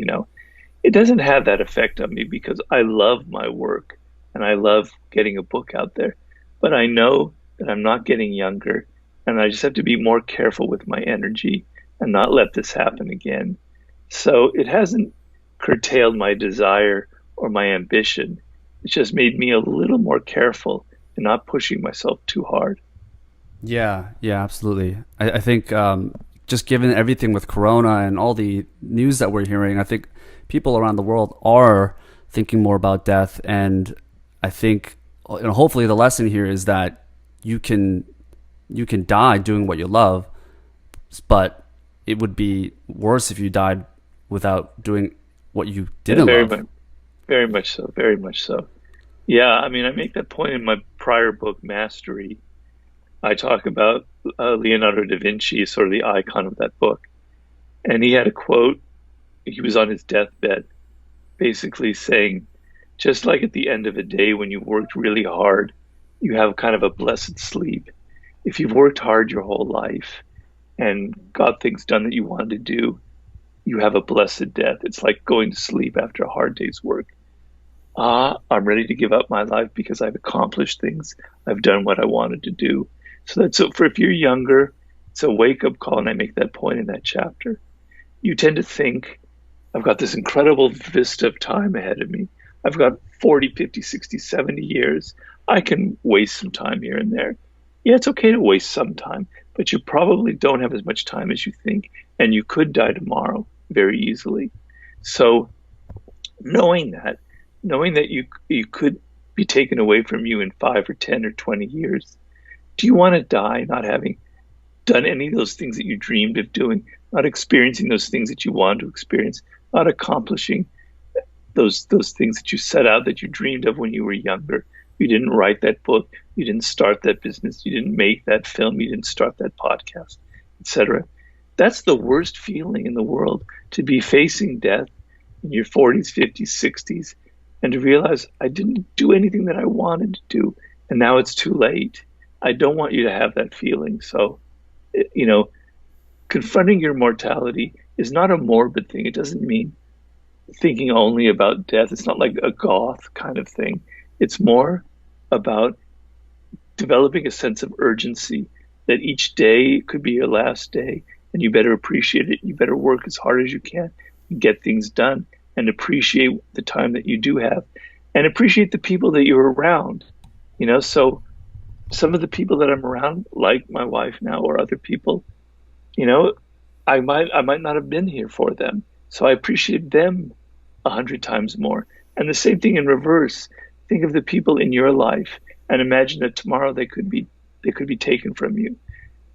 It doesn't have that effect on me because I love my work and I love getting a book out there. But I know that I'm not getting younger and I just have to be more careful with my energy and not let this happen again. So it hasn't curtailed my desire or my ambition. It's just made me a little more careful and not pushing myself too hard. Yeah, absolutely. I think just given everything with Corona and all the news that we're hearing, I think people around the world are thinking more about death. And I think, hopefully the lesson here is that you can die doing what you love, but it would be worse if you died without doing what you didn't love. Very much so. Very much so. Yeah, I make that point in my prior book, Mastery. I talk about Leonardo da Vinci, sort of the icon of that book. And he had a quote. He was on his deathbed, basically saying, just like at the end of a day when you've worked really hard, you have kind of a blessed sleep. If you've worked hard your whole life and got things done that you wanted to do, you have a blessed death. It's like going to sleep after a hard day's work. I'm ready to give up my life because I've accomplished things. I've done what I wanted to do. So if you're younger, it's a wake-up call, and I make that point in that chapter. You tend to think, I've got this incredible vista of time ahead of me. I've got 40, 50, 60, 70 years. I can waste some time here and there. Yeah, it's okay to waste some time, but you probably don't have as much time as you think, and you could die tomorrow very easily. So knowing that you could be taken away from you in 5 or 10 or 20 years, do you want to die not having done any of those things that you dreamed of doing, not experiencing those things that you wanted to experience, not accomplishing those things that you set out that you dreamed of when you were younger? You didn't write that book, you didn't start that business, you didn't make that film, you didn't start that podcast, etc. That's the worst feeling in the world, to be facing death in your 40s, 50s, 60s, and to realize I didn't do anything that I wanted to do, and now it's too late. I don't want you to have that feeling. So, confronting your mortality is not a morbid thing. It doesn't mean thinking only about death. It's not like a goth kind of thing. It's more about developing a sense of urgency that each day could be your last day, and you better appreciate it. You better work as hard as you can and get things done, and appreciate the time that you do have, and appreciate the people that you're around. So some of the people that I'm around, like my wife now or other people, I might not have been here for them. So I appreciate them 100 times more. And the same thing in reverse. Think of the people in your life and imagine that tomorrow they could be taken from you.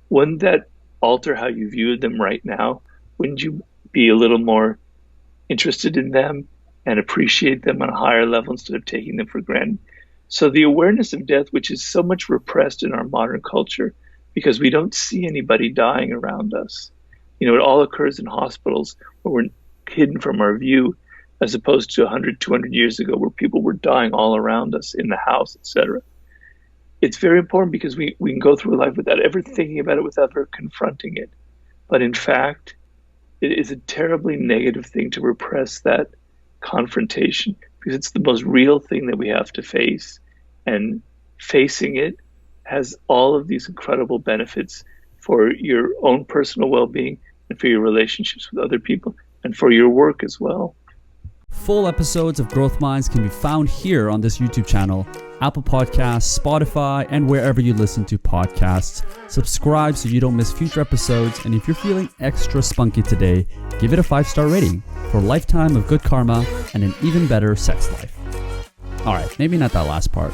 Wouldn't that alter how you view them right now? Wouldn't you be a little more interested in them and appreciate them on a higher level instead of taking them for granted? So the awareness of death, which is so much repressed in our modern culture because we don't see anybody dying around us. It all occurs in hospitals where we're hidden from our view, as opposed to 100, 200 years ago where people were dying all around us in the house, etc. It's very important because we can go through life without ever thinking about it, without ever confronting it. But in fact, it is a terribly negative thing to repress that confrontation, because it's the most real thing that we have to face. And facing it has all of these incredible benefits for your own personal well-being and for your relationships with other people and for your work as well. Full episodes of Growth Minds can be found here on this YouTube channel, Apple Podcasts, Spotify, and wherever you listen to podcasts. Subscribe so you don't miss future episodes, and if you're feeling extra spunky today, give it a 5-star rating for a lifetime of good karma and an even better sex life. Alright, maybe not that last part.